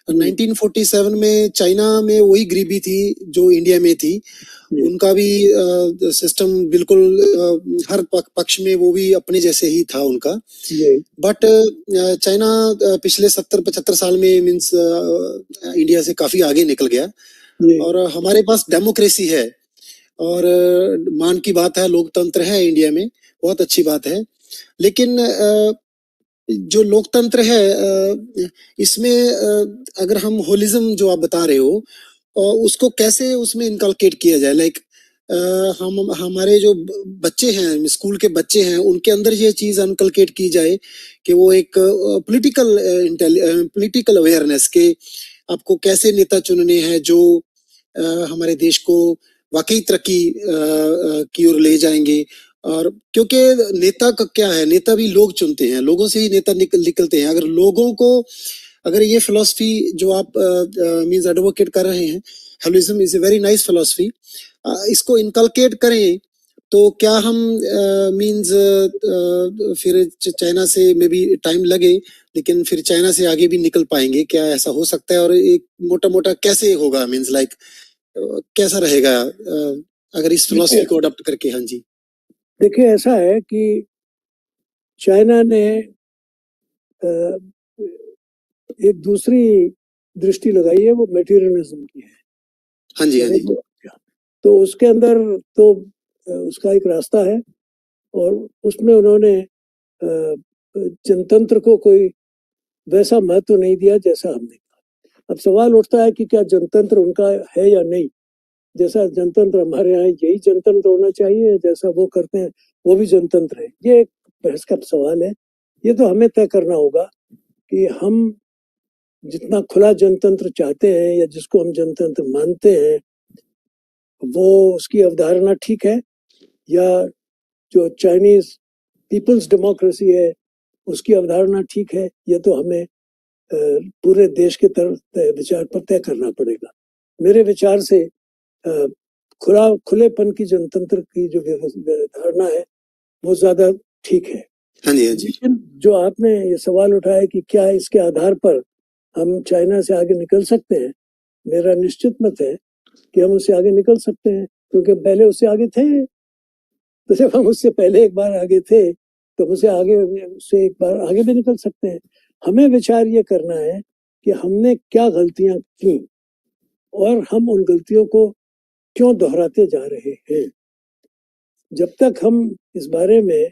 1947 में चाइना में वही गरीबी थी जो इंडिया में थी, उनका भी सिस्टम बिल्कुल हर पक्ष में वो भी अपने जैसे ही था उनका, बट चाइना पिछले 70-75 साल में मींस इंडिया से काफी आगे निकल गया, और हमारे पास डेमोक्रेसी है और मान की बात है, लोकतंत्र है इंडिया में, बहुत अच्छी बात है, लेकिन जो लोकतंत्र है इसमें अगर हम होलिज्म जो आप बता रहे हो उसको कैसे उसमें इनकलकेट किया जाए, लाइक हम हमारे जो बच्चे हैं, स्कूल के बच्चे हैं, उनके अंदर ये चीज इनकलकेट की जाए कि वो एक पॉलिटिकल अवेयरनेस के आपको कैसे नेता चुनने हैं जो हमारे देश को वाकई तरक्की की ओर ले जाएंगे। और क्योंकि नेता का क्या है, नेता भी लोग चुनते हैं, लोगों से ही नेता निकलते हैं। अगर लोगों को, अगर ये फिलॉसफी जो आप मींस एडवोकेट कर रहे हैं, holism is a very nice philosophy, इसको इनकलकेट करें तो क्या हम मींस फिर चाइना से मे बी टाइम लगे लेकिन फिर चाइना से आगे भी निकल पाएंगे, क्या ऐसा हो सकता है? और एक मोटा मोटा कैसे होगा, मींस लाइक कैसा रहेगा अगर इस फिलॉसफी को अडॉप्ट करके? हाँ जी, देखिए ऐसा है कि चाइना ने एक दूसरी दृष्टि लगाई है, वो मटेरियलिज्म की है। हाँ जी, हाँ जी। तो उसके अंदर तो उसका एक रास्ता है और उसमें उन्होंने जनतंत्र को कोई वैसा महत्व नहीं दिया जैसा हमने कहा। अब सवाल उठता है कि क्या जनतंत्र उनका है या नहीं, जैसा जनतंत्र हमारे यहाँ यही जनतंत्र होना चाहिए, जैसा वो करते हैं वो भी जनतंत्र है। ये एक बहस का सवाल है। ये तो हमें तय करना होगा कि हम जितना खुला जनतंत्र चाहते हैं या जिसको हम जनतंत्र मानते हैं, वो उसकी अवधारणा ठीक है या जो चाइनीज पीपल्स डेमोक्रेसी है उसकी अवधारणा ठीक है, ये तो हमें पूरे देश के तरफ विचार पर तय करना पड़ेगा। मेरे विचार से खुलेपन की जनतंत्र की जो धारणा है वो ज्यादा ठीक है। हाँ जी, हाँ जी। लेकिन जो आपने ये सवाल उठाया कि क्या इसके आधार पर हम चाइना से आगे निकल सकते हैं, मेरा निश्चित मत है कि हम उससे आगे निकल सकते हैं, क्योंकि पहले उससे आगे थे। तो जब हम उससे पहले एक बार आगे थे तो उससे एक बार आगे भी निकल सकते हैं। हमें विचार ये करना है कि हमने क्या गलतियां की और हम उन गलतियों को क्यों दोहराते जा रहे हैं। जब तक हम इस बारे में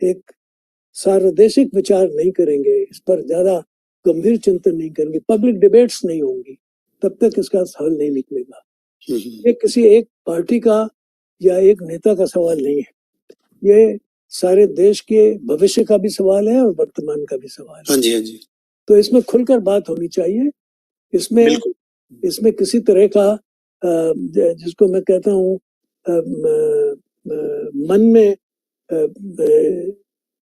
एक सार्वदेशिक विचार नहीं करेंगे, इस पर ज्यादा गंभीर चिंतन नहीं करेंगे, पब्लिक डिबेट्स नहीं होंगी, तब तक इसका हल नहीं निकलेगा। ये किसी एक पार्टी का या एक नेता का सवाल नहीं है, ये सारे देश के भविष्य का भी सवाल है और वर्तमान का भी सवाल है। हाँ जी, हाँ जी। तो इसमें खुलकर बात होनी चाहिए। इसमें किसी तरह का जिसको मैं कहता हूँ मन में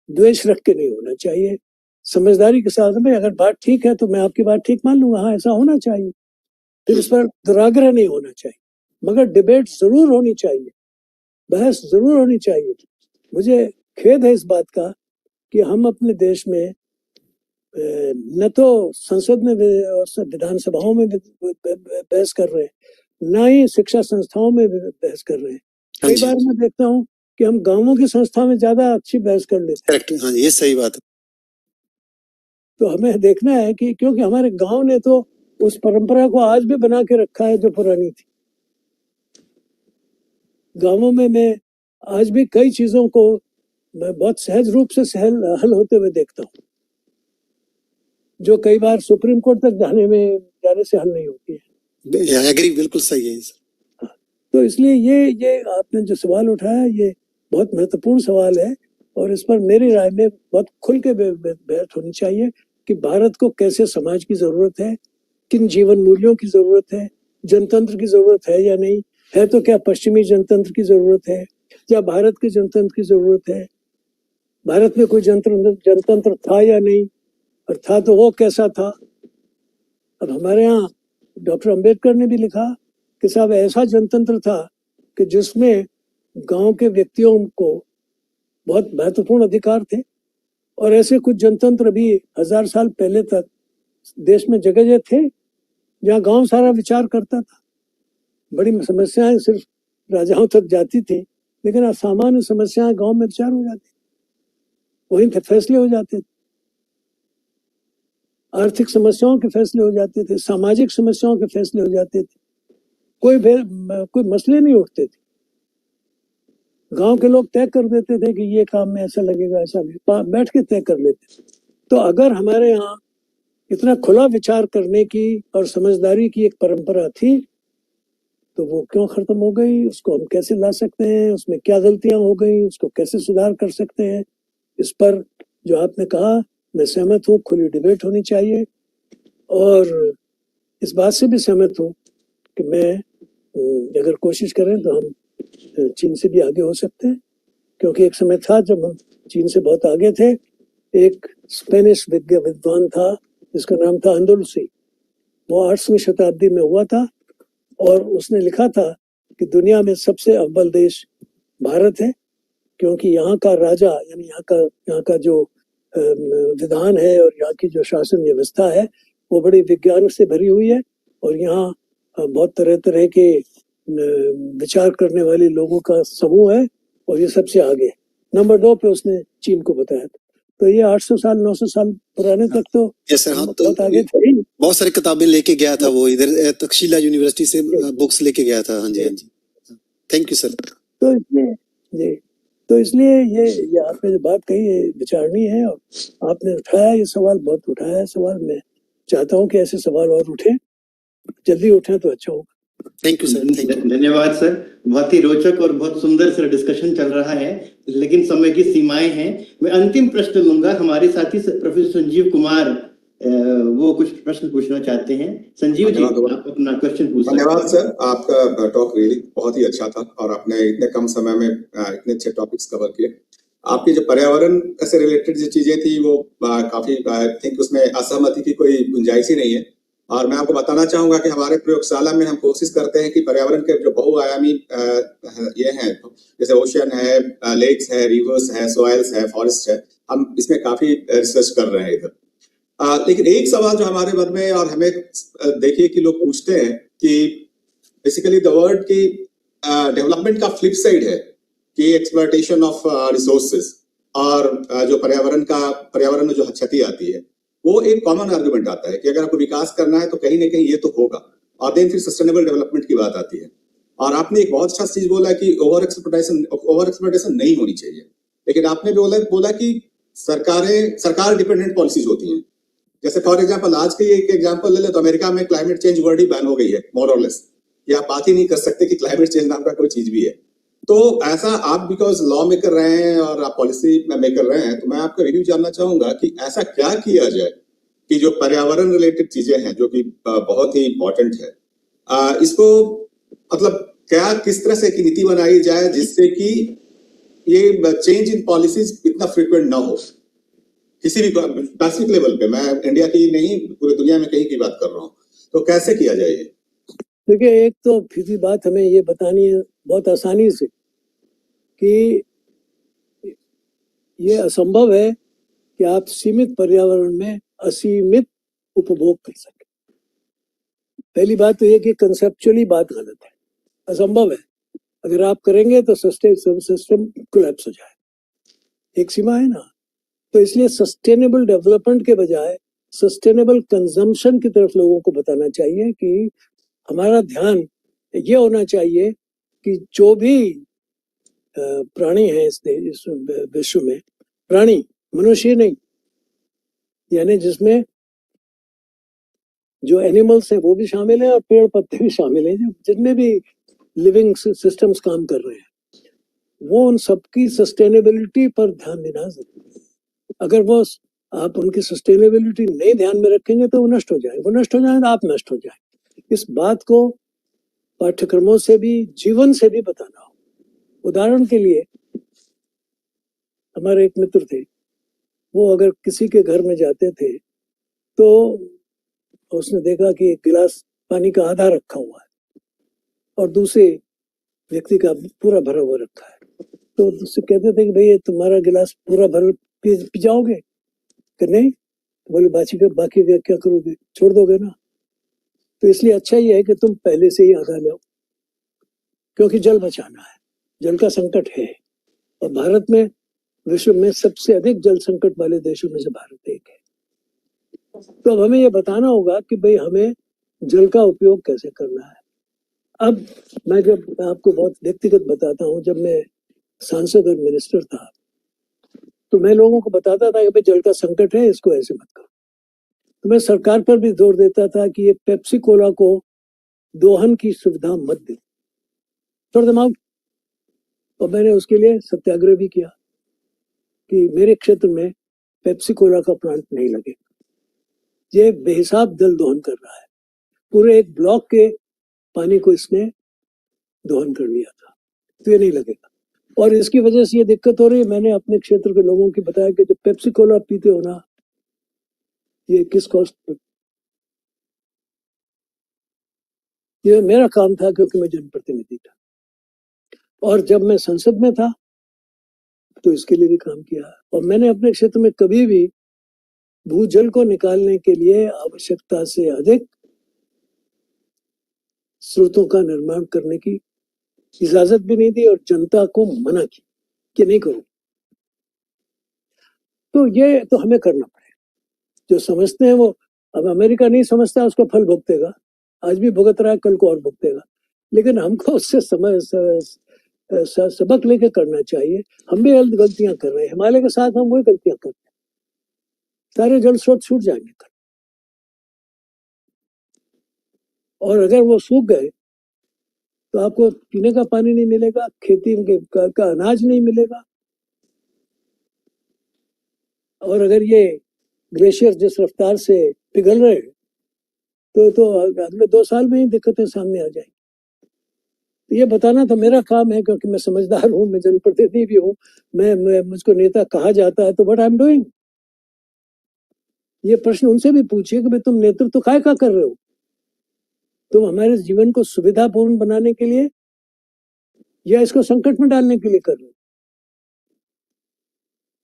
द्वेष रख के नहीं होना चाहिए। समझदारी के साथ में अगर बात ठीक है तो मैं आपकी बात ठीक मान लूंगा, हाँ ऐसा होना चाहिए। फिर इस पर दुराग्रह नहीं होना चाहिए, मगर डिबेट जरूर होनी चाहिए, बहस जरूर होनी चाहिए। मुझे खेद है इस बात का कि हम अपने देश में न तो संसद में और विधानसभाओं में बहस कर रहे हैं, न ही शिक्षा संस्थाओं में बहस कर रहे हैं। कई बार मैं देखता हूँ कि हम गांवों की संस्था में ज्यादा अच्छी बहस कर लेते हैं। हाँ, ये सही बात है। तो हमें देखना है कि क्योंकि हमारे गांव ने तो उस परंपरा को आज भी बना के रखा है जो पुरानी थी। गांवों में मैं आज भी कई चीजों को मैं बहुत सहज रूप से हल होते हुए देखता हूँ, जो कई बार सुप्रीम कोर्ट तक जाने से हल नहीं होती है। एग्री, बिल्कुल सही है। तो इसलिए ये आपने जो सवाल उठाया ये बहुत महत्वपूर्ण सवाल है और इस पर मेरी राय में बहुत खुल के बहस होनी चाहिए कि भारत को कैसे समाज की जरूरत है, किन जीवन मूल्यों की जरूरत है, जनतंत्र की जरूरत है या नहीं है, तो क्या पश्चिमी जनतंत्र की जरूरत है या भारत के जनतंत्र की जरूरत है, भारत में कोई जनतंत्र था या नहीं, और था तो वो कैसा था। अब हमारे यहाँ डॉक्टर अंबेडकर ने भी लिखा कि साहब ऐसा जनतंत्र था कि जिसमें गांव के व्यक्तियों को बहुत महत्वपूर्ण अधिकार थे, और ऐसे कुछ जनतंत्र भी 1000 साल पहले तक देश में जगह जगह थे जहाँ गांव सारा विचार करता था। बड़ी समस्याएं सिर्फ राजाओं तक जाती थी, लेकिन सामान्य समस्याएं गांव में विचार हो जाती, वहीं फैसले हो जाते थे। आर्थिक समस्याओं के फैसले हो जाते थे, सामाजिक समस्याओं के फैसले हो जाते थे, कोई मसले नहीं उठते थे। गांव के लोग तय कर देते थे कि ये काम में ऐसा लगेगा, ऐसा नहीं, बैठ के तय कर लेते। तो अगर हमारे यहाँ इतना खुला विचार करने की और समझदारी की एक परंपरा थी, तो वो क्यों खत्म हो गई? उसको हम कैसे ला सकते हैं? उसमें क्या गलतियां हो गई? उसको कैसे सुधार कर सकते हैं? इस पर जो आपने कहा, मैं सहमत हूँ, खुली डिबेट होनी चाहिए। और इस बात से भी सहमत हूँ कि मैं अगर कोशिश करें तो हम चीन से भी आगे हो सकते हैं, क्योंकि एक समय था जब हम चीन से बहुत आगे थे। एक स्पेनिश विद्वान था जिसका नाम था अंदलुसी, वो 8वीं शताब्दी में हुआ था, और उसने लिखा था कि दुनिया में सबसे अव्वल देश भारत है, क्योंकि यहाँ का राजा यानी यहाँ का जो विधान है और यहाँ की जो शासन व्यवस्था है वो बड़ी विज्ञान से भरी हुई है, और यहाँ बहुत तरह तरह के विचार करने वाले लोगों का समूह है, और ये सबसे आगे है। नंबर 2 पे उसने चीन को बताया था। तो ये 800 साल 900 साल पुराने तक तो बहुत आगे थे। बहुत सारी किताबें लेके गया था वो, इधर तक्षशिला यूनिवर्सिटी से बुक्स लेके गया था। हाँ जी, हाँ जी, थैंक यू सर। तो इसलिए ये आपने जो बात कही है विचारणीय है, और आपने उठाया ये सवाल, बहुत उठाया है सवाल। मैं चाहता हूँ कि ऐसे सवाल और उठे, जल्दी उठे तो अच्छा होगा। Thank you sir. धन्यवाद सर, बहुत ही रोचक और बहुत सुंदर सर डिस्कशन चल रहा है, लेकिन समय की सीमाएं हैं। मैं अंतिम प्रश्न लूंगा। हमारे साथी प्रोफेसर संजीव कुमार वो कुछ प्रश्न पूछना चाहते हैं। संजीव जी, आप अपना क्वेश्चन पूछ सकते हैं। धन्यवाद सर, आपका टॉक रियली बहुत ही अच्छा था, और आपने इतने कम समय में इतने अच्छे टॉपिक्स कवर किए। आपकी जो पर्यावरण से रिलेटेड जो चीजें थी वो काफी, आई थिंक उसमें असहमति की कोई गुंजाइश ही नहीं है। और मैं आपको बताना चाहूंगा कि हमारे प्रयोगशाला में हम कोशिश करते हैं कि पर्यावरण के जो बहुआयामी ये हैं, जैसे ओशन है, लेक्स है, रिवर्स है, सॉइल्स है, फॉरेस्ट है, हम इसमें काफी रिसर्च कर रहे हैं इधर। लेकिन एक सवाल जो हमारे मन में, और हमें देखिए कि लोग पूछते हैं कि बेसिकली द वर्ड की डेवलपमेंट का फ्लिप साइड है कि एक्सप्लॉयटेशन ऑफ रिसोर्सेज, और जो पर्यावरण में जो क्षति आती है, वो एक कॉमन आर्गुमेंट आता है कि अगर आपको विकास करना है तो कहीं ना कहीं ये तो होगा, और देन फिर सस्टेनेबल डेवलपमेंट की बात आती है। और आपने एक बहुत अच्छा चीज बोला कि ओवर एक्सप्लॉयटेशन नहीं होनी चाहिए, लेकिन आपने बोला कि सरकार डिपेंडेंट पॉलिसीज होती हैं। जैसे फॉर एग्जांपल आज के एक एग्जांपल ले ले तो अमेरिका में क्लाइमेट चेंज वर्ड ही बैन हो गई है, मोर और लेस, कि आप बात ही नहीं कर सकते कि क्लाइमेट चेंज नाम का कोई चीज भी है। तो ऐसा आप बिकॉज लॉ मेकर रहे हैं और आप पॉलिसी मेकर रहे हैं, तो मैं आपका रिव्यू जानना चाहूंगा कि ऐसा क्या किया जाए कि जो पर्यावरण रिलेटेड चीजें हैं जो कि बहुत ही इंपॉर्टेंट है, इसको मतलब क्या किस तरह से एक नीति बनाई जाए जिससे कि ये चेंज इन पॉलिसीज इतना फ्रीक्वेंट ना हो किसी भी स्पेसिफिक लेवल पे। मैं इंडिया की नहीं, पूरी दुनिया में कहीं की बात कर रहा हूँ, तो कैसे किया जाए ये? देखिए, एक तो सीधी बात हमें ये बतानी है बहुत आसानी से कि ये असंभव है कि आप सीमित पर्यावरण में असीमित उपभोग कर सकें। पहली बात तो ये कि कंसेप्चुअली बात गलत है, असंभव है। अगर आप करेंगे तो सिस्टम कोलैप्स हो जाए, एक सीमा है ना। तो इसलिए सस्टेनेबल डेवलपमेंट के बजाय सस्टेनेबल कंजम्पशन की तरफ लोगों को बताना चाहिए कि हमारा ध्यान ये होना चाहिए कि जो भी प्राणी हैं इस विश्व में, प्राणी मनुष्य नहीं, यानी जिसमें जो एनिमल्स हैं वो भी शामिल हैं और पेड़ पत्ते भी शामिल हैं, जितने भी लिविंग सिस्टम्स काम कर रहे हैं, वो उन सबकी सस्टेनेबिलिटी पर ध्यान देना जरूरी है। अगर वो आप उनकी सस्टेनेबिलिटी नहीं ध्यान में रखेंगे तो वो नष्ट हो जाए, वो नष्ट हो जाए तो आप नष्ट हो जाए। इस बात को पाठ्यक्रमों से भी, जीवन से भी बताना हो। उदाहरण के लिए हमारे एक मित्र थे, वो अगर किसी के घर में जाते थे तो उसने देखा कि एक गिलास पानी का आधा रखा हुआ है, और दूसरे व्यक्ति का पूरा भरा हुआ रखा है। तो उससे कहते थे कि भाई ये तुम्हारा गिलास पूरा भर पी जाओगे कि नहीं? बोले बाकी का क्या करोगे, छोड़ दोगे ना? तो इसलिए अच्छा ये है कि तुम पहले से ही आगा लो, क्योंकि जल बचाना है, जल का संकट है। और भारत में विश्व में सबसे अधिक जल संकट वाले देशों में से भारत एक है। तो अब हमें ये बताना होगा कि भाई हमें जल का उपयोग कैसे करना है। अब मैं आपको बहुत व्यक्तिगत बताता हूँ, जब मैं सांसद और मिनिस्टर था तो मैं लोगों को बताता था कि भाई जल का संकट है, इसको ऐसे मत करो। तो मैं सरकार पर भी जोर देता था कि ये पेप्सी कोला को दोहन की सुविधा मत दो, थोड़ा देम आउट। और मैंने उसके लिए सत्याग्रह भी किया कि मेरे क्षेत्र में पेप्सी कोला का प्लांट नहीं लगेगा। ये बेहिसाब जल दोहन कर रहा है, पूरे एक ब्लॉक के पानी को इसने दोहन कर लिया था, तो ये नहीं लगेगा। और इसकी वजह से ये दिक्कत हो रही है। मैंने अपने क्षेत्र के लोगों को बताया कि जब पेप्सी कोला पीते हो ना, ये किस कॉस्ट पर, ये मेरा काम था क्योंकि मैं जनप्रतिनिधि था। और जब मैं संसद में था तो इसके लिए भी काम किया। और मैंने अपने क्षेत्र में कभी भी भूजल को निकालने के लिए आवश्यकता से अधिक स्रोतों का निर्माण करने की इजाजत भी नहीं दी और जनता को मना की कि नहीं करो। तो ये तो हमें करना पड़ेगा। जो समझते हैं वो, अब अमेरिका नहीं समझता, उसका फल भुगतेगा, आज भी भुगत रहा है, कल को और भुगतेगा। लेकिन हमको उससे सबक लेके करना चाहिए। हम भी गलतियां कर रहे हैं, हिमालय के साथ हम वही गलतियां कर रहे हैं, सारे जल स्रोत सूख जाएंगे कल। और अगर वो सूख गए तो आपको पीने का पानी नहीं मिलेगा, खेती का अनाज नहीं मिलेगा। और अगर ये ग्लेशियर जिस रफ्तार से पिघल रहे तो अगले 2 साल में ही दिक्कतें सामने आ जाएंगी। तो ये बताना तो मेरा काम है, क्योंकि मैं समझदार हूँ, मैं जनप्रतिनिधि भी हूँ, मैं मुझको नेता कहा जाता है, तो व्हाट आई एम डूइंग। ये प्रश्न उनसे भी पूछिए कि भाई तुम नेतृत्व काय का कर रहे हो? तुम हमारे जीवन को सुविधापूर्ण बनाने के लिए या इसको संकट में डालने के लिए कर रहे हो?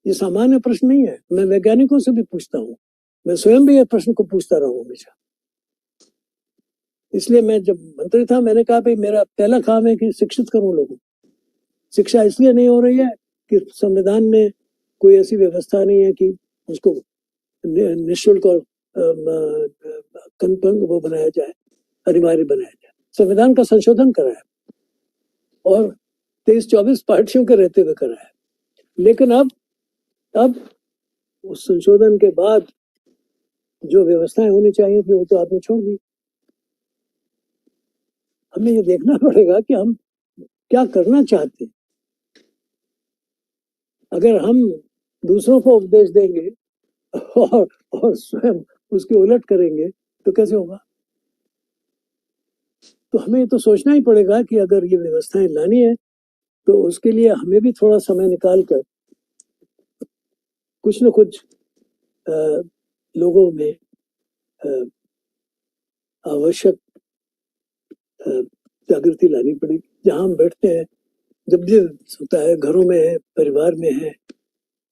ये सामान्य प्रश्न नहीं है। मैं वैज्ञानिकों से भी पूछता हूँ, मैं स्वयं भी ये प्रश्न को पूछता रहा हूँ हमेशा। इसलिए मैं जब मंत्री था, मैंने कहा भाई मेरा पहला काम है कि शिक्षित करूं लोगों को। शिक्षा इसलिए नहीं हो रही है कि संविधान में कोई ऐसी व्यवस्था नहीं है कि उसको निःशुल्क और वो बनाया जाए, अनिवार्य बनाया जाए। संविधान का संशोधन कराया और 23-24 पार्टियों के रहते हुए कराया। लेकिन अब उस संशोधन के बाद जो व्यवस्थाएं होनी चाहिए थी वो तो आपने छोड़ दी। हमें ये देखना पड़ेगा कि हम क्या करना चाहते हैं। अगर हम दूसरों को उपदेश देंगे और स्वयं उसके उलट करेंगे तो कैसे होगा? तो हमें तो सोचना ही पड़ेगा कि अगर ये व्यवस्थाएं लानी है तो उसके लिए हमें भी थोड़ा समय निकाल कर कुछ न कुछ लोगों में आवश्यक जागृति लानी पड़ेगी। जहां हम बैठते हैं, जब भी होता है, घरों में है, परिवार में है,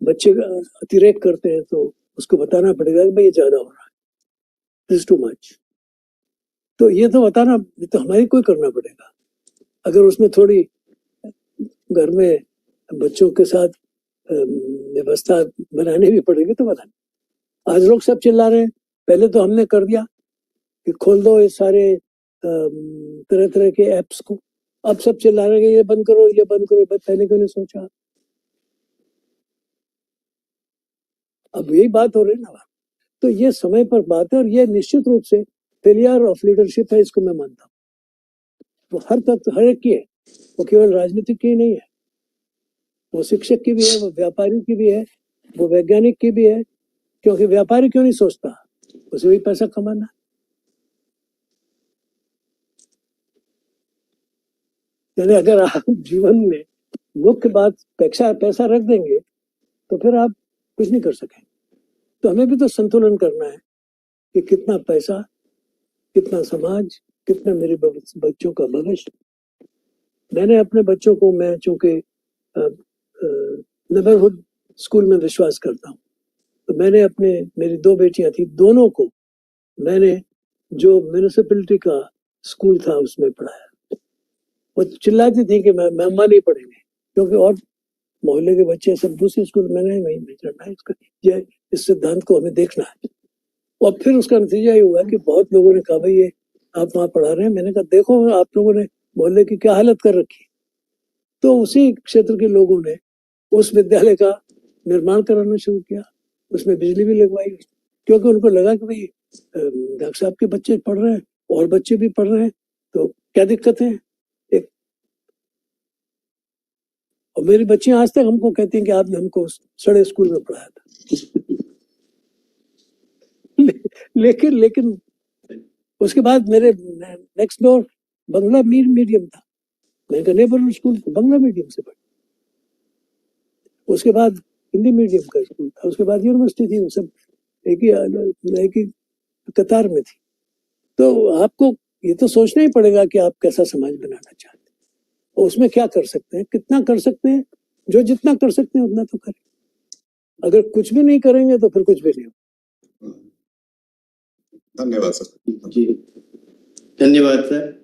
बच्चे अतिरेक करते हैं तो उसको बताना पड़ेगा कि भाई ये ज्यादा हो रहा है, दिस टू मच। तो ये तो बताना तो हमारी कोई करना पड़ेगा। अगर उसमें थोड़ी घर में बच्चों के साथ व्यवस्था बनानी भी पड़ेगी तो बनानी। आज लोग सब चिल्ला रहे हैं, पहले तो हमने कर दिया कि खोल दो ये सारे तरह तरह के एप्स को। अब सब चिल्ला रहे हैं ये बंद करो, ये बंद करो। पहले क्यों नहीं सोचा? अब यही बात हो रही है ना। तो ये समय पर बात है और ये निश्चित रूप से फेलियर ऑफ लीडरशिप है, इसको मैं मानता हूँ। वो हर एक की है, वो केवल राजनीतिक की नहीं है, वो शिक्षक की भी है, वो व्यापारी की भी है, वो वैज्ञानिक की भी है। क्योंकि व्यापारी क्यों नहीं सोचता? उसे भी पैसा कमाना। यानी अगर आप जीवन में मुख्य बात पैसा रख देंगे तो फिर आप कुछ नहीं कर सकेंगे। तो हमें भी तो संतुलन करना है कि कितना पैसा, कितना समाज, कितना मेरे बच्चों का भविष्य। मैंने अपने बच्चों को, मैं चूंकि नेबरहुड स्कूल में विश्वास करता हूँ, तो मैंने अपने, मेरी 2 बेटियां थी, दोनों को मैंने जो म्यूनिसिपैलिटी का स्कूल था उसमें पढ़ाया। वो चिल्लाती थी कि मैं अम्मा नहीं पढ़ेंगे, क्योंकि और मोहल्ले के बच्चे सब दूसरे स्कूल में नहीं, वहीं में चढ़ना है, इसका ये इस सिद्धांत को हमें देखना है। और फिर उसका नतीजा ये हुआ कि बहुत लोगों ने कहा भाई ये आप वहाँ पढ़ा रहे हैं। मैंने कहा देखो आप लोगों ने मोहल्ले की क्या हालत कर रखी। तो उसी क्षेत्र के लोगों ने उस विद्यालय का निर्माण कराना शुरू किया, उसमें बिजली भी लगवाई, क्योंकि उनको लगा कि भाई डॉक्टर साहब के बच्चे पढ़ रहे हैं और बच्चे भी पढ़ रहे हैं, तो क्या दिक्कत है। एक और मेरी बच्चियां आज तक हमको कहती हैं कि आपने हमको सड़े स्कूल में पढ़ाया था। लेकिन उसके बाद मेरे नेक्स्ट डोर बंगला मीडियम था, मैंने कहा नेबरहुड स्कूल बंगला मीडियम से पढ़ा। उसके बाद हिंदी मीडियम का स्कूल था, उसके बाद यूनिवर्सिटी थी, वो सब एक ही कतार में थी। तो आपको ये तो सोचना ही पड़ेगा कि आप कैसा समाज बनाना चाहते हैं और उसमें क्या कर सकते हैं, कितना कर सकते हैं। जो जितना कर सकते हैं उतना तो करें, अगर कुछ भी नहीं करेंगे तो फिर कुछ भी नहीं। धन्यवाद सर। जी धन्यवाद सर।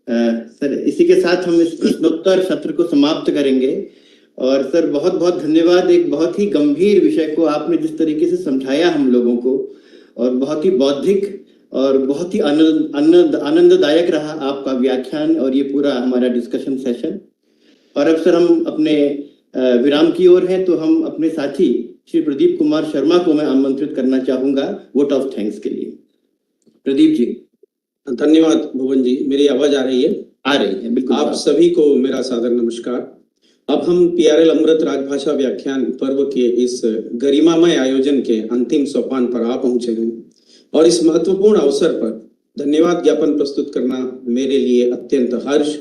सर इसी के साथ हम इस प्रश्नोत्तर सत्र को समाप्त करेंगे। और सर बहुत बहुत धन्यवाद, एक बहुत ही गंभीर विषय को आपने जिस तरीके से समझाया हम लोगों को, और बहुत ही बौद्धिक और बहुत ही आनंददायक रहा आपका व्याख्यान और ये पूरा हमारा डिस्कशन सेशन। और अब सर हम अपने विराम की ओर हैं, तो हम अपने साथी श्री प्रदीप कुमार शर्मा को मैं आमंत्रित करना चाहूंगा वोट ऑफ थैंक्स के लिए। प्रदीप जी। धन्यवाद भुवन जी, मेरी आवाज आ रही है? आ रही है बिल्कुल। आप सभी को मेरा सादर नमस्कार। अब हम PRL अमृत राजभाषा व्याख्यान पर्व के इस गरिमामय आयोजन के अंतिम सोपान पर आ पहुंचे हैं और इस महत्वपूर्ण अवसर पर धन्यवाद ज्ञापन प्रस्तुत करना मेरे लिए अत्यंत हर्ष,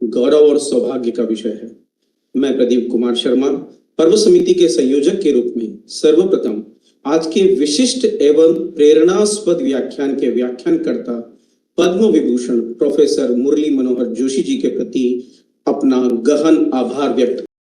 गौरव और सौभाग्य का विषय है। मैं प्रदीप कुमार शर्मा पर्व समिति के संयोजक के रूप में सर्वप्रथम आज के विशिष्ट एवं प्रेरणास्पद व्याख्यान के व्याख्यानकर्ता पद्म विभूषण प्रोफेसर मुरली मनोहर जोशी जी के प्रति अपना गहन आभार व्यक्त